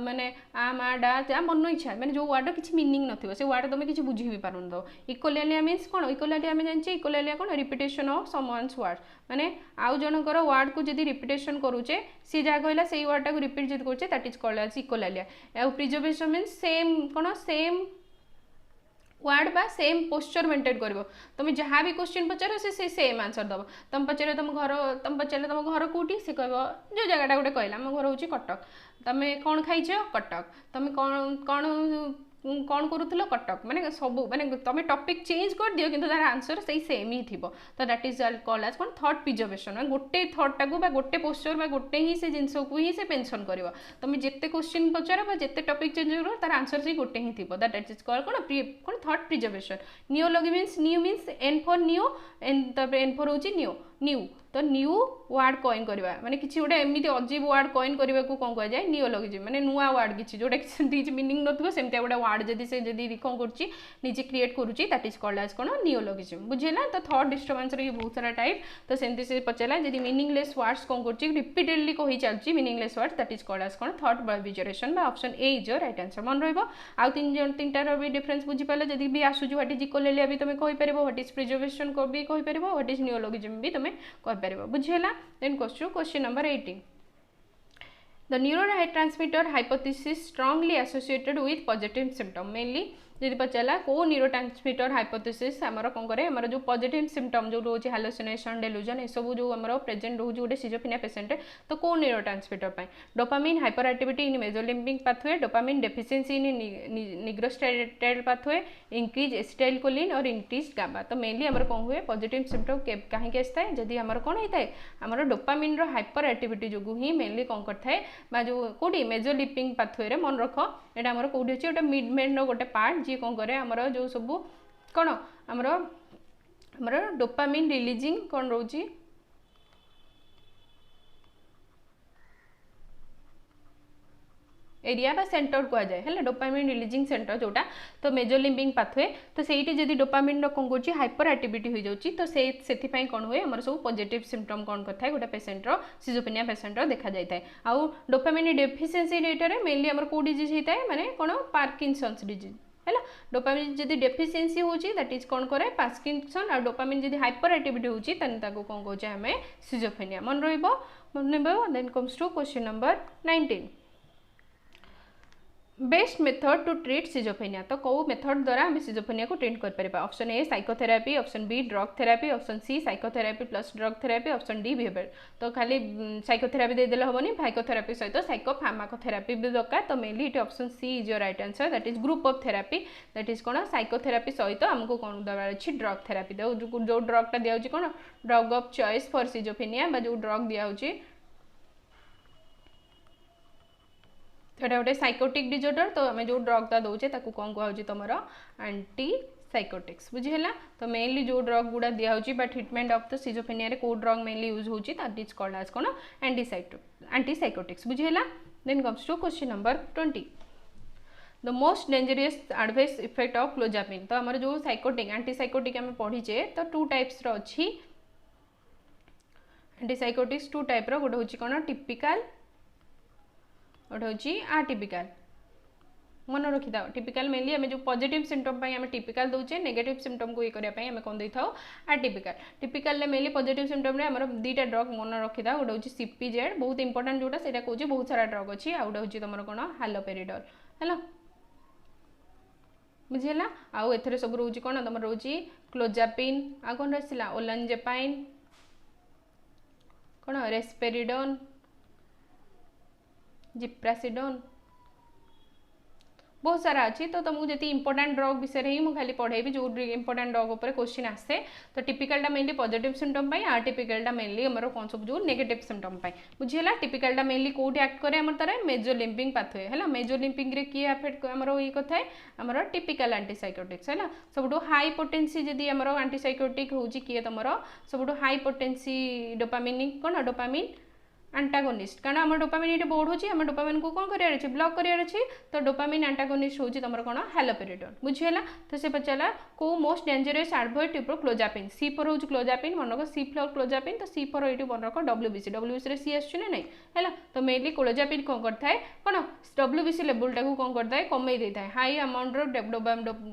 मैंने आ मा डा जा मन इच्छा मैंने जो वर्ड किसी मीनिंग न से वर्ड तुम किसी बुझी भी पार इकोलालिया मीन्स कौन इकोलालिया आम जानी इकोलालिया कौन रिपिटेशन ऑफ समवन्स वर्ड माने आउ जनकर वर्ड को जदि रिपिटेशन करूचे सी जहाँ कहला से वर्ड टाक रिपीट जब करूचे दैट इज कॉल्ड एज इकोलालिया आउ प्रिजर्वेशन मीन्स सेम कौन सेम वर्ड बा सेम पोस्चर मेंटेन कर तुम जहाँ भी क्वेश्चन पचार से सेम आंसर दब तुम पचारे तुम पचारे तुम घर कौटी से कह जो जगटा गोटे कहला आम घर हूँ कटक तुम कौन खाइछ कटक तुम कौन कौन कौन करूल कटक माने सब माने तुम टॉपिक चेंज कर दियो किंतु तार आंसर सही सेम ही थी तो दैट इज कॉल्ड एज कौन थॉट प्रिजर्वेशन मैंने गोटे थॉट टाक गोटे पोस्चर गोटे ही से जिनस को ही से मेंशन कर तुम जिते क्वेश्चन पचार जिते टॉपिक चेंज कर तार आंसर से गोटे ही थी दैट इज कॉल्ड कौन thought perseveration neology means new means N for new N for होची न्यू तो न्यू वर्ड कॉइन करवा माने किसी गोटे एमती अजीब वर्ड कॉइन करने को कौन कह जाए नियोलॉजिज्म माने नुआ वर्ड किसी जोटा किसी मीनिंग नथिबो सेमती गोटे वर्ड जदि से जदि कौन करुच्ची निजे क्रिएट करुच्ची दैट इज कॉल्ड एज कौन नियोलॉजिज्म बुझेला तो थॉट डिस्टर्बेंस रे बहुत सारा टाइप तो सेमती से पचारा जदि मीनिंगलेस वर्ड्स कौन करुच्ची रिपीटेडली कही चलची meaningless words that is called as कौन थॉट वर्बिजरेशन बा option A is your right answer मन रहबो आ तीन भी डिफरेंस बुझी पाले जदि भी आसुची व्हाट इज इकोलेलिया भी तुम कहि परिबो व्हाट इज प्रिजर्वेशन को भी कहि परिबो व्हाट इज नियोलॉजिज्म भी तुम कहि परिबो बुझेला then question number 18 The neurotransmitter hypothesis strongly associated with positive symptom mainly जब पचारा कौ न्यूरोट्रांसमीटर हाइपोथेसिस आमर कौन करे आमर जो पॉजिटिव सिम्पटम जो रोचे हालुसिनेशन डेलुजन ये सब जो आमर प्रेजेंट रोज गोटे सिजोफेनिया पेशेंट तो कौ न्यूरोट्रांसमीटर पाई dopamine hyper activity in mesolimbic pathway dopamine deficiency in nigrostriatal pathway increase acetylcholine और इंक्रीज गाबा तो मेनली आमर कौन हुए पॉजिटिव सिम्पटम कहीं आसता है जदि आमर कौन होता है आमर डोपामिन हाइपर एक्टिविटी जो ही मेनली कौन करता जो कौटी मेसोलिम्बिक पाथवे मन रख यहाँ आमर कौटी अच्छे गोटे मिडमेन गोटे पार्ट जी कौन करे आमर जो सब कौन आमर आमर डोपामिन रिलीजिंग कौन रोची एरिया बा सेंटर कह जाए है डोपामिन रिलीजिंग सेंटर जोटा तो मेजर लिम्बिंग पाथवे तो सहीटी जदि डोपामिन कौन कर हाइपर एक्टिविटी हो जाऊँगी तो से कौन हुए आम सब पॉजिटिव सिम्पटम कौन करता है गोटे पेसेंटर सिजोफ्रेनिया पेसेंटर देखा जाए आउ डोपामिन डेफिशिएंसी रेटरे मेनली आम कौ डिजीज होता है माने कौन पार्किंसंस डिजीज है डोपामिन जदि डेफिशिएंसी होची दैट इज कौन करे पार्किंसन और डोपामिन जदि हाइपर एक्टिविटी होची तने ताको कौन कहूँ आम सिजोफ्रेनिया मन रहिबो then comes to question number 19 best method to treat schizophrenia तो कौ मेथड द्वारा आम सिजोफ्रेनिया को ट्रीट कर option A psychotherapy option B drug therapy option C psychotherapy plus drug therapy option D behaviour तो खाली साइकोथेरापी देदेले हेनी साइकोथेरापी सहित साइकोफार्माकोथेरापी भी दरकार तो मेनली ये option C is your right answer that is group of therapy that is कौन psychotherapy सहित आमको कौन देवार अच्छी ड्रग थेरापी जो ड्रगटा दिया कौन drug of choice for schizophrenia जो ड्रग दिया एटा गोटे साइकोटिक डिजॉर्डर तो आम जो ड्रगटा दौचे कौन कहूँ तुम एंटीसाइकोटिक्स बुझीला तो मेनली जो ड्रग गुड़ा दिखाई ट्रीटमेंट ऑफ द सिजोफ्रेनिया को ड्रग मेनली यूज होची दैट इज कॉल्ड एज कौन एंटीसाइकोटिक्स बुझीला then comes to question number 20 the most dangerous adverse effect of clozapine तो आमर जो साइकोटिक एंटीसाइकोटिक आम पढ़ीचे तो टू टाइप्स अच्छी एंटीसाइकोटिक्स टू टाइप गोटे हूँ कौन टिपिकल गोटे हूँ आटिपिकाल मन रखी था टिपिकल मेनली आम जो पॉजिटिव सिम्पटम आम टिपिकल दौचे नेगेटिव सिम्पटम को ये करने आम कौन देता आटिपिकाल टिपिकल मेनली पॉजिटिव सिम्पटम आम दुईटा ड्रग मन रखी था गोटे हूँ सीपीजेड बहुत इंपोर्टेंट जोटा से कौन बहुत सारा ड्रग अच्छी आ गोटे हूँ तुम कौन हालोपेरिडल है बुझीला आउ एथरे सब रोचे कौन तुम रोचे क्लोजापिन आ कौन रहा ओलांजेपाइन कौन रेस्पेरिडन जिप्रासिडोन बहुत सारा अच्छी तो तुमको जी इंपोर्टेंट ड्रग विषय ही मुझे खाली पढ़ेबी जो इंपोर्टेंट ड्रग उपर क्वेश्चन आसे तो टिपिकलटा मेनली पॉजिटिव सिम्पटम आर्टिपिकलटा मेनली आम कौन सब जो नेगेटिव सिम्पटम बुझीला टिपिकलटा मेनली कौटी एक्ट करे आम तार मेजर लिम्पिंग पाथवे है मेजर लिम्पिंग रे किए अफेक्ट आमर ये कथा है आमर टिपिकल एंटीसाइकोटिक्स है सब हाई पोटेंसी जदि आमर एंटीसाइकोटिक हूँ किए तुम सब हाई पोटेंसी डोपामिन कौन डोपामिन एंटागोनिस्ट कारण आम डोपामिन ये बढ़ुची आम डोपामिन को कौन करार अच्छे ब्लॉक करार अच्छे तो डोपामिन एंटागोनिस्ट हूँ तुम कौन हालोपेरिडोन बुझीला तो से पचारा को most dangerous adverse tip clozapine C for हूँ क्लोजापिन मन रख सी फॉर क्लोजापिन तो सी फॉर ये मन रख डब्ल्यूबीसी सी आसुना नहीं है तो मेनली क्लोजापिन कौन करता है कौन डब्ल्यूबीसी लेवल टाक कौन करता है कमे देता है हाई अमाउंट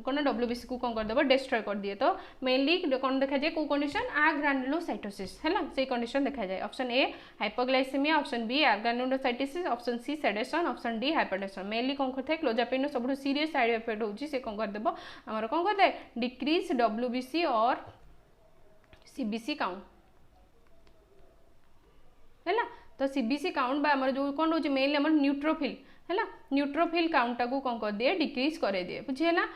कौन डब्ल्यूबीसी को कौन करदेव डिस्ट्रॉय कर दिए तो मेनली कौन देखा जाए कौ कंडीशन ग्रानुलोसाइटोसिस है से कंडीशन देखा जाए option A hypoglycaemia option B granulocytosis option C sedation option D hypertension mainly कौन करता है क्लोजापिन सब सीरीयस साइड इफेक्ट होची से कौन करदेव आमर कौन करता है डिक्रीज डब्ल्यूबीसी और सीबीसी काउंट है तो सीबीसी काउंट बा आमर जो कौन रोचे मेनली आमर न्यूट्रोफिल है न्यूट्रोफिल काउंटा को कौन कर दिए डिक्रीज कर दिए बुझीला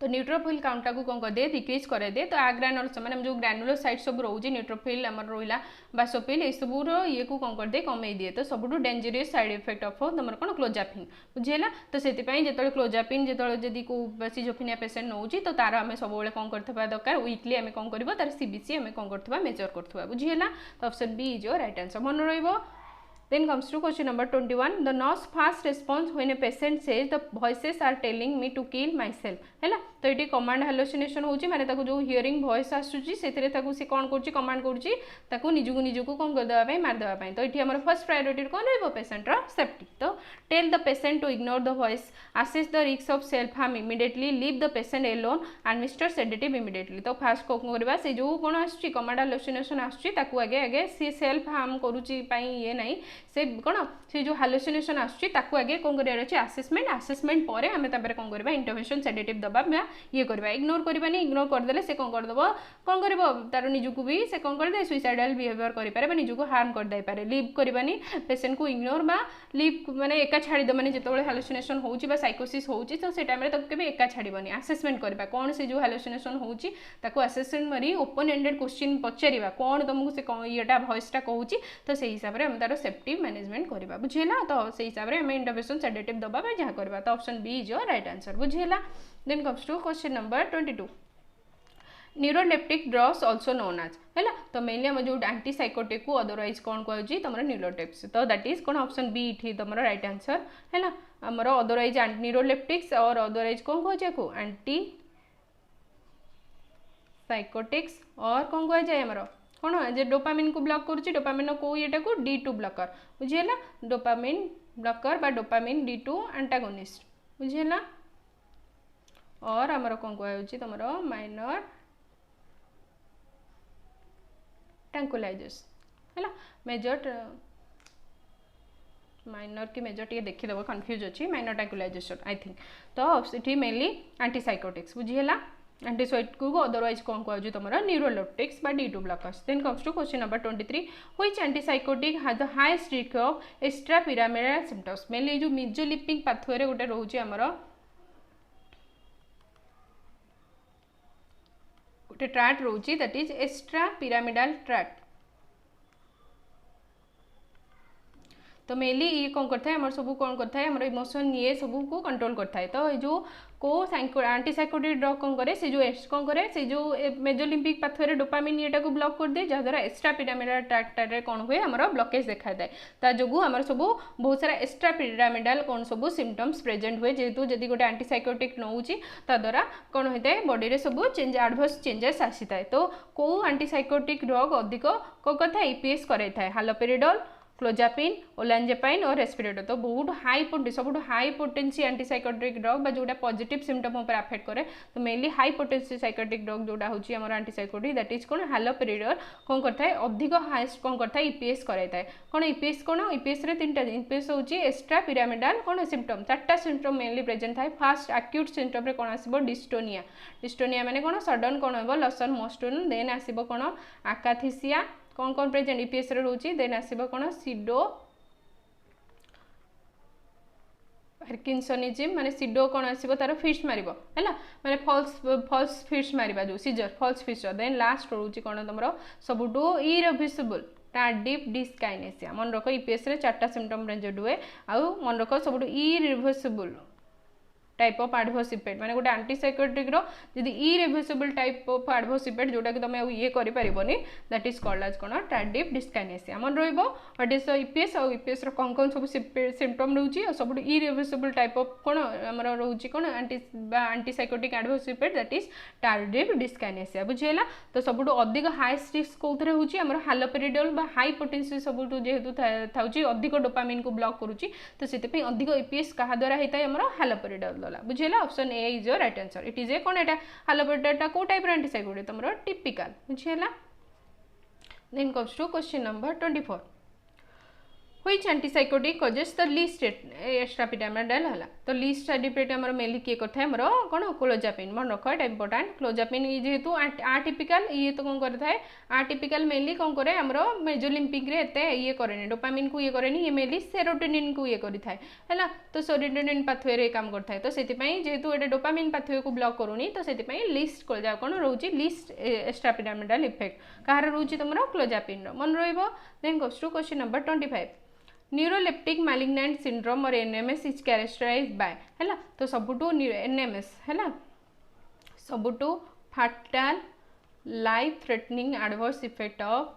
तो न्यूट्रोफिल काउंटा को कौन कर दिए डिक्रीज कर दिए तो ग्रानुलोस मैंने जो ग्रानुलोसाइट सब रोचे न्यूट्रोफिल आमर रहा बासोफिल ये सबूर ये को कौन कर दिए कमे दिए तो सब डेंजरियस साइड इफेक्ट ऑफ तुम कौन क्लोजापिन बुझीला तो से जो क्लोजापिन जो जदि को सिजोफ्रेनिया पेसेंट नौ तो तार आम सब कौन करवा दरकार वीकली आम कौन कर तार सीबीसी आम कौन करवा मेजर करवा बुझीला तो option B is your right answer मन रहिबो Then comes to question number 21. The nurse fast response when a patient says the voices are telling me to kill myself. है तो ये कमांड हालुसिनेशन होची माने ताको जो हियरिंग वॉइस आसुची सेथिरे ताको से कोन करची कमांड करची ताको निजुको कोन कर देबा पई मार देबा पई तो इठी हमर फर्स्ट प्रायोरिटी कोन रहबो पेशेंट रो सेफ्टी तो tell the patient to ignore the voice assess the risk of self harm immediately leave the patient alone administer sedative immediately तो फास्ट कोन करबा से जो कोन आसुची कमांड हालुसिनेशन आसुची ताको आगे आगे से सेल्फ हार्म करूची पई ये नहीं से कोन से जो हालुसिनेशन आसुची ताको आगे कोन करिया अछि असेसमेंट परे हमें तापर कोन करबा इंटरवेंशन सेडेटिव दबा ये करबा इग्नोर करबानी इग्नोर करदेले से कोन करदबो कोन करबो तार निजुको भी से कोन कर दे सुइसाइडल बिहेवियर करि पारे बा निजुको हार्म कर दे पारे लीव करबानी पेशेंट को इग्नोर बा लीव माने एका छाडी द माने जेतोले हालुसिनेशन होउची बा साइकोसिस होउची तो से टाइम रे तक केबे एका छाडीबनी असेसमेंट करबा कोन से जो हालुसिनेशन होउची ताको असेसमेंट मरी ओपन एंडेड क्वेश्चन पचारिबा कोन तुमको से येटा वॉइसटा कहूची तो से हिसाब रे हम तार सेफ्टी मैनेजमेंट करबा बुझिला तो से हिसाब रे हम इंटरवेंशन सेडेटिव दबा बा जहा करबा तो option B is your right answer बुझिला Then comes to question number 22. Neuroleptic drugs also known as है तो मेनली आम जो एंटीसाइकोटिक को अदरवाइज कौन कहूँ तुम न्यूरोलेप्टिक्स तो दैट इज कौन ऑप्शन बी इठी तुम राइट आंसर है आमर अदरवाइज न्यूरोलेप्टिक्स और अदरवाइज कौन कहे को एंटी साइकोटिक्स और कौन कह जाए आमर कौन जे डोपामिन को ब्लॉक करुच्ची डोपामिन को ये को D2 ब्लॉकर बुझीगला डोपामिन ब्लॉकर बा डोपामिन D2 एंटागोनिस्ट बुझीगला और आमर कौन कह तुम माइनर ट्रैंक्विलाइजर्स है मेजर माइनर की मेजर टी देखीदेव कन्फ्यूज अच्छी माइनर ट्रैंक्विलाइजेशन आई थिंक तो ये मेनली एंटीसाइकोटिक्स बुझीगला एंटीसाइकोटिक को अदरवाइज कौन कहूँ तुम न्यूरोलेप्टिक्स बा D2 blockers then comes to question number 23 which antipsychotic has the highest risk of extra pyramidal symptoms mainly जो मेसोलिम्बिक पाथवे गोटे रोचे आमर गोटे ट्रैक्ट रोचे that is extra pyramidal tract तो मेनली ये कौन करता है आमर सब कौन करता है आमर इमोशन ये सब को कंट्रोल करता है तो जो को एंटीसाइकोटिक ड्रग कौन करे से जो कौन करे से जो मेसोलिम्बिक पाथवे डोपामिन ये को ब्लॉक कर दे जहाँद्वारा एक्स्ट्रा पिरामिडल ट्रैक्ट कौन हुए आमर ब्लॉकेज देखा जाए ता जो आमर सब बहुत सारा एक्स्ट्रा पिरामिडल कौन सब सिम्पटम्स प्रेजेंट हुए जेहेतु जदि गोटे एंटीसाइकोटिक नौची द्वारा कौन होता है बॉडी रे सब चेंज एडवर्स चेंजेस आसी था तो कौ एंटीसाइकोटिक ड्रग अधिक कौन करता है ईपीएस कराई था हालोपेरिडोल क्लोजापिन ओलांजेपाइन और रेस्पिरेटर तो बहुत हाई सब हाई पोटेंसी एंटीसाइकोटिक ड्रग जोटा पॉजिटिव सिम्पटम पर अफेक्ट करे तो mainly high potency psychotic drug जोटा होची हमर एंटीसाइकोटिक दैट इज कौन हालोपेरिडोल कौन करता है अधिक हाईएस्ट कौन करता है ईपीएस कराई था कौन ईपीएस रे तीन ईपीएस होची एक्स्ट्रा पिरामिडल कौन सिम्पटम चार्टा सिम्पटम मेनली प्रेजेंट थाए फास्ट एक्यूट सिम्पटम रे कौन आसीबो डिस्टोनिया माने कौन सडन कौन हेबो लसन मोस्टन देन आसीबो कौन आकाथीसिया कौन कौन प्रेजेंट ईपीएस रे रोची देन आसीबो कौन सिडो पार्किंसनिज्म माने सिडो कौन आसीबो तार फिस्ट मारिबो हैला माने फॉल्स फिस्ट मारिबा जो सीजर फॉल्स फिस्ट देन लास्ट रोची कौन तमरो सबुटो इरिवर्सिबल टार्डिव डिस्काइनेसिया मन रखो ईपीएस रे चारटा सिम्पटम प्रेजेंट हुए आउ मन रखो सबुटो irreversible type of adverse effect माने गोटे एंटीसाइकोटिक रो जदी irreversible type of adverse effect जोटा कि तमे ये करि परिबोनी दैट इज कॉल्ड एज कोन टार्डिव डिस्काइनेसिया मन रहइबो व्हाट इज ईपीएस और ईपीएस रो कोन सब सिम्पटम रहउची और सब इरिवर्सिबल टाइप ऑफ कोन हमर रहउची कोन antipsychotic adverse effect that is tardive dyskinesia बुझेला तो सबुटो अधिक हाईएस्ट रिस्क कोथरे होची हमर हालोपेरिडोल बा हाई पोटेंसी सबुटो जेहेतु थाउची अधिक डोपामिन को ब्लॉक करूची तो सेते पे अधिक ईपीएस कहा द्वारा हेताय हमर हालोपेरिडोल बुझेला option A is your right answer it is A कौन एटा हालोपेरिडोल को टाइप एंटीसाइकोटिक तुमरो टिपिकल बुझेला then comes to question number 24 which antipsychotic causes the least extrapyramidal हला तो लीस्ट एडिपेट हमर मेनली के करथा हमर कोन क्लोजापिन मन रखो एटा इंपोर्टेंट क्लोजापिन जेहेतु आटिपिकल ये तो कोन करथा है आटिपिकल मेनली कोन करे हमर मेसोलिम्बिक रे एते ये करेनी डोपामिन को ये करेनी ये मेनली सेरोटोनिन को ये करि थाए हैला तो सेरोटोनिन पाथवे रे काम करथा है तो सेति पई जेहेतु एटा डोपामिन पाथवे को ब्लॉक करूनी तो सेति पई लीस्ट क्लोजा कोन रहउची लीस्ट एक्स्ट्रा पिरामिडल इफेक्ट कहार रहउची तुमरो क्लोजापिन रो मन रहइबो then goes to question number 25 neuroleptic malignant syndrome और एनएमएस इज कैरेक्टराइज्ड बाय हैला तो सबुटू एनएमएस हैला सबुटू fatal life threatening adverse effect of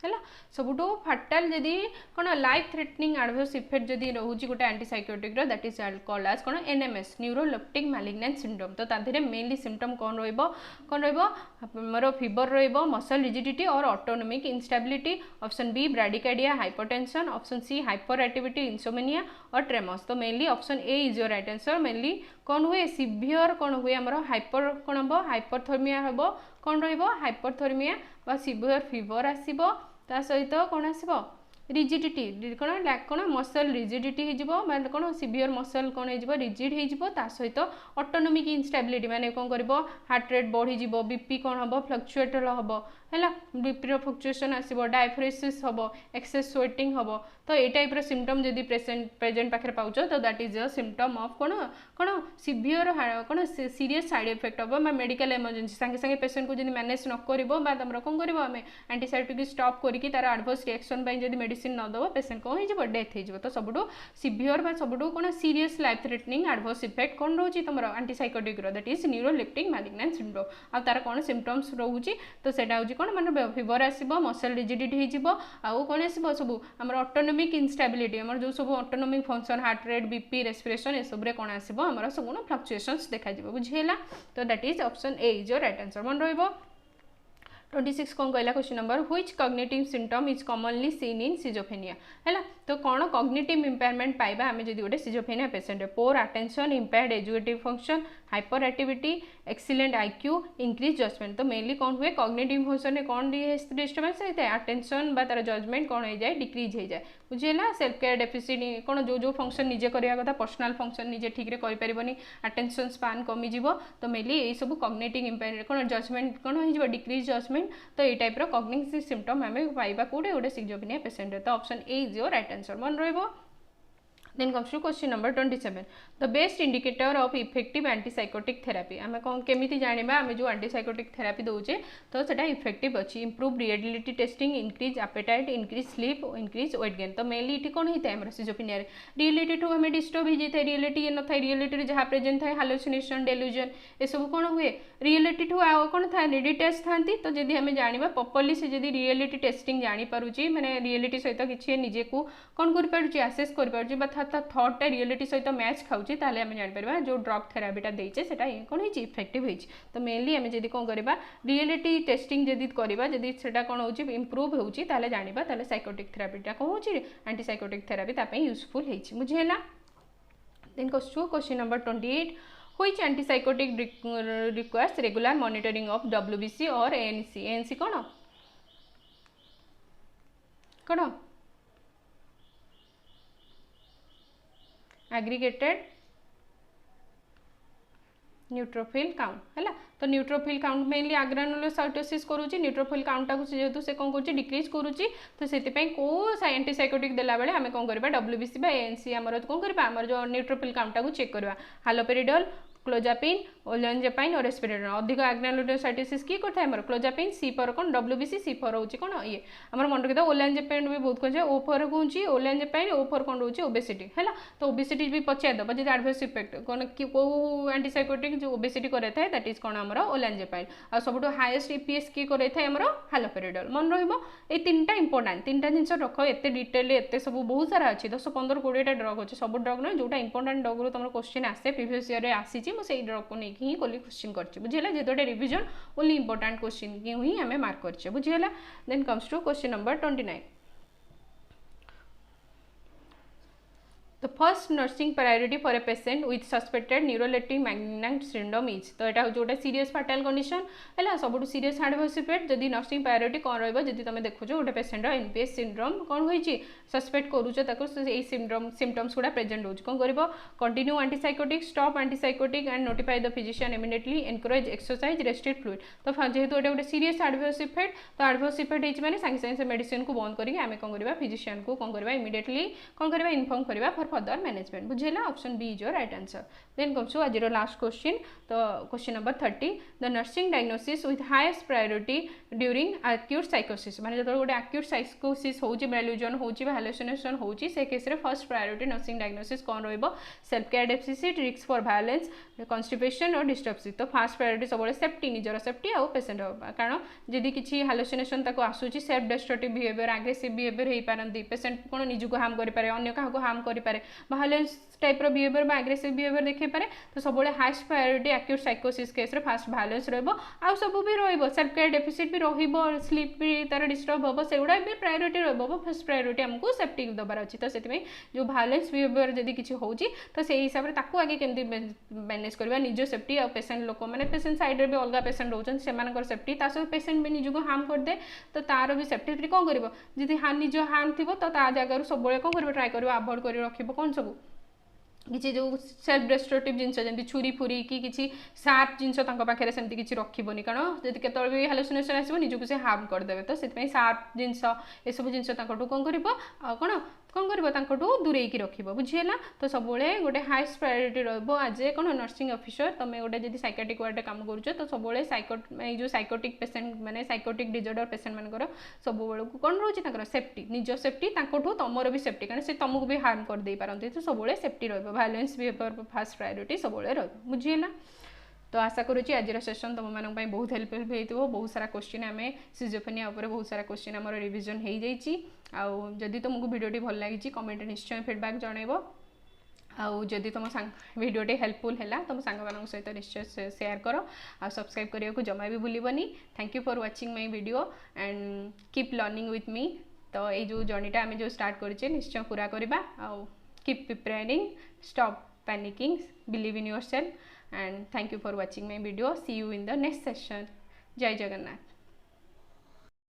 हैला सबुटू फाटल जदी कोन लाइफ थ्रेटनिंग एडवर्स इफेक्ट जदी रहउची गोटे एंटीसाइकोटिक रो दैट इज कॉल्ड एज कोन एनएमएस न्यूरोलेप्टिक मैलिग्नेंट सिंड्रोम तो तांधरे मेनली सिम्पटम कोन रहइबो हमरो फीवर रहइबो मसल रिजिडिटी और autonomic instability option B bradycardia hypertension option C hyper activity insomnia और ट्रेमस तो mainly option A is your right answer mainly कोन हुए सिवियर कोन हुए हमरो हाइपर कोन हबो हाइपरथर्मिया हबो कोन रहइबो हाइपरथर्मिया बा सिवियर फीवर आसीबो ता सहित कौन आसो रिजिडिटी कौन मसल रिजिडिटी हो कौन सिवियर मसल कौन हो रिजिड हो सहित ऑटोनोमिक इंस्टेबिलिटी माने कौन कर हार्ट रेट बढ़ी बीपी कौन हम फ्लक्चुएट हम है बीपी फ्लक्चुएसन आसो डायफ्रेसिस हम एक्सेस स्वेटिंग हम तो ये टाइप सिम्पटम जदि प्रेजेंट पाखे पाउछ तो that is a symptom of कौन कौन सीवियर कौन serious side effect of medical emergency संगे संगे पेशेंट को जब मैनेज न करिवो बा तमरा कोन करिवो आमे एंटीसाइकोटिक स्टॉप करके तार एडवर्स रिएक्शन बाय जदि मेडिसिन न दबो पेशेंट को हो जिवो डेथ हो जिवो तो सबुठो सीवियर बा सबुठो कोन serious life threatening adverse effect कोन रहउची तमरा एंटीसाइकोटिक रो that is neuroleptic malignant syndrome आ तार कोन सिम्पटम्स रहउची तो सेटा होची कोन माने फीवर आसीबो मसल रिजिडिटी हे जिवो आ कोन आसीबो सब हमर ऑटोनोमिक इंस्टेबिलिटी हमर जो सब autonomic function heart rate BP respiration ए सब रे कोन आसीबो हमर सब कोन फ्लक्चुएशंस देखा जिवो बुझियला तो that is option A is your right answer मन रहइबो 26 कौन कहला question number which cognitive symptom is commonly seen in schizophrenia है तो कौन कॉग्निटिव इम्पेयरमेंट पाइबा आम जब गोटे सिजोफेनिया patient poor attention impaired executive function hyper activity excellent IQ increase judgement तो मेनली कौन हुए कॉग्निटिव फंक्शन में कौन डिस्टर्बेंस होता है अटेंशन बा तार जजमेंट कौन हो जाए डिक्रीज हो जाए बुझेगा सेल्फ केयर डेफिसिट कौन जो फंक्शन निजे करवा कथा पर्सनल फंक्शन निजे ठीक रे करें अटेंशन स्पान कमिज तो मेनली ये सब कॉग्निटिव इम्पेयर कौन जजमेंट कौन हो डिक्रीज जजमेंट तो ये टाइप कॉग्निटिव सिम्पटम आम पाइबा कौटे गोटे सिजोफेनिया पेशेंट तो option A is your right answer मन रहिबो Then comes to question number 27. The best indicator of effective antipsychotic therapy. आमे कौन केमिति जानिबा आमे जो antipsychotic therapy दोचे तो सेटा इफेक्टिव अछि improve readability testing increase appetite increase sleep increase weight gain तो मेनली इठी कोन हिते हमर सिजोफेनिया रे रियलिटी टू हमें डिस्टर्ब ही जेते रियलिटी न थाई रियलिटी रे जहा प्रेजेंट थाई हालुसिनेशन डेल्यूजन ए सब कोन हुए रियलिटी टू आ कोन थाई डिटेस्ट थांती तो जदी हमें जानिबा प्रॉपर्ली से जदी रियलिटी टेस्टिंग जानि पारुची माने रियलिटी सहित किछि निजे को कोन कर पारुची असेस कर पारुची बा थॉट रियलिटी सहित मैच खाऊची ताले आम जापर जो ड्रग थेरापीटा देचे सेटा कौन हो इफेक्टिव होती तो मेनली आम जब कौन करवा रियलिटी टेस्टिंग जदि करवा जदि सेटा कौन हो इम्प्रूव होची ताले जानिबा ताले साइकोटिक थेरापीटा कौन हो एंटीसाइकोटिक थेरापी तापई यूजफुल होती बुझेला then question number 28 which antipsychotic requires regular monitoring of WBC or ANC ANC कौन कौन aggregated न्यूट्रोफिल काउंट है तो न्यूट्रोफिल काउंट मेनली ग्रानुलोसाइटोसिस करूची न्यूट्रोफिल काउंट टाको जेहेतु से कौन करुच्ची डिक्रीज करुच्ची तो से को एंटीसाइकोटिक देला बेले आमे कौन करबा WBC बा ANC हमर कौन करबा हमर जो न्यूट्रोफिल काउंट टाको चेक करबा हालोपेरिडोल क्लोजापिन ओलांजेपाइन और रेस्पिरेटर अधिक ग्रानुलोसाइटोसिस की करता है क्लोजापिन सी पर कौन WBC सी पर होची कौन ये हमर मन रखिदा ओलांजेपाइन भी बहुत कहे ओ पर कहूँ ओलांजेपाइन ओ पर कौन रोचे ओबेसिटी है तो ओबेसिटी भी पचार दबा जब एडवर्स इफेक्ट कौन को एंटीसाइकोटिक जो ओबेसिटी करे थाए दैट इज कौन हमर ओलांजेपाइन आ सबुठो हाईएस्ट EPS की करे थाए हमर हालोपेरिडोल मन रहिबो ए तीनटा इंपोर्टेंट तीनटा जिंस रख एते डिटेल एते सब बहुत सारा अछि 10-15-20 टा ड्रग अछि सब ड्रग न जोटा इंपोर्टेंट ड्रग रो तमरो क्वेश्चन आसे प्रीवियस ईयर रे आसी मुझे ड्रग को लेकिन ही कोली क्वेश्चन करछि बुझियला जे गोटे रिवीजन ओनली इंपोर्टेंट क्वेश्चन की ही हमें मार्क करछि बुझियला then comes to question number 29 The first nursing priority for a patient with suspected neuroleptic malignant syndrome is तो एटा जोटा सीरियस फाटल कंडीशन है सब सीरियस एडवर्स इफेक्ट जदि नर्सिंग प्रायोरिटी कौन रही जदि तुम देखो गोटे पेसेंट NPS सिंड्रोम कौन होती सस्पेक्ट करुचे सिम्पटम्स गुड़ा प्रेजेंट हो कौन कर continue antipsychotic stop antipsychotic and notify the physician immediately encourage exercise restrict fluid तो जेहेतु गोटे सीरियस एडवर्स इफेक्ट तो एडवर्स इफेक्ट होती मैंने सांगे सांगे मेडिसिन को बंद करके आम कौन करवा फिजिशियन को कौन करवा इमिडिएटली कौन करवा इनफॉर्म करवा फॉर फर्दर मैनेजमेंट बुझेला option B is your right answer then comes to आज लास्ट क्वेश्चन तो question number 30 the nursing diagnosis with highest priority during acute साइकोसिस माने जब गोटे एक्यूट साइकोसिस होची डेल्यूजन होची हालुसिनेशन होची से केस रे फर्स्ट प्रायोरिटी नर्सिंग डायग्नोसिस कौन रहइबो self care deficit risk for violence constipation और डिस्टर्बसिस तो फर्स्ट प्रायोरिटी सब सेफ्टी निजर सेफ्टी आ पेशेंट कारण जदि किछि हालुसिनेशन ताको आसुची self destructive behaviour aggressive behaviour हे पारंती पेशेंट कोन निजुको हार्म करि पारे अन्य काहको हार्म करि पारे वायलेंस टाइप रो बिहेवियर बा एग्रेसिव बिहेवियर देखै पारे तो सब हाईएस्ट प्रायोरिटी एक्यूट साइकोसिस केस रे फर्स्ट वायलेंस रहइबो आ सब भी रहइबो सेल्फ केयर डेफिसिट भी रहइबो स्लीप भी तार डिस्टर्ब होबो सेगुडा भी प्रायोरिटी रहइबो फर्स्ट प्रायोरिटी हमको सेफ्टी दबार अछि तो सेति जो वायलेंस बिहेवियर जदि किछि होउची तो से हिसाब रे ताको आगे केमति मैनेज करबा निजो सेफ्टी आ पेशेंट लोक माने पेशेंट साइड रे भी अलगा पेशेंट रहउछन सेमानकर सेफ्टी ता सब पेशेंट भी निजको हार्म कर दे तो तार भी सेफ्टी कोन करबो जदि निजो हार्म थिबो तो ता जगह सब कोन करबो ट्राई करबो अवॉइड करि रखिबो कोन सब किसी जो सेल्फ डिस्ट्रक्टिव जिनस जमी छुरी फुरी कि किसी सार्प जिनस पाखे सेमती किसी रखिबनी कारण जब केतल भी हालुसिनेशन आसो निजको से हार्म करदे तो से सार्प जिनस ये सब जिनस कौन कर कौन कौन कर दूरे की रख बुझीगला तो सब गोटे हाईएस्ट प्रायोरिटी रज ए कौन नर्सिंग ऑफिसर तुम गोटे जब साइकियाट्रिक वार्ड काम कर तो सब जो साइकोटिक पेसेंट मैंने साइकोटिक डिजॉर्डर पेसेंट मान सब बेलू कौन रोचे सेफ्टी निज सेफ्टी तुमर भी सेफ्टी कारण से तुमको भी हार्म कर दे पारती तो सब सेफ्टी भायोलेंस बिहेवियर फास्ट प्रायोरिटी सब बुझीगला तो आशा करुँच आज सेसन तुम मानक बहुत हेल्पफुल हो बहुत सारा क्वेश्चन आम सिजोफेनिया उपर बहुत सारा क्वेश्चन आम रिविजन हो जाइए जदि तुमको वीडियोटी भल लगी कमेंट निश्चय फीडबैक जनइब आउ जदि तुम वीडियोटी हेल्पफुल है तुम सांग सहित निश्चय शेयर कर आ सब्सक्राइब करने को जमा भी भूलबनी। Thank you for watching my video and keep learning with me. तो ये जो जर्नीटा आम जो स्टार्ट करें निश्चय पूरा करवा आउ keep preparing stop panicking believe in yourself and thank you for watching my video. See you in the next session. Jai Jagannath.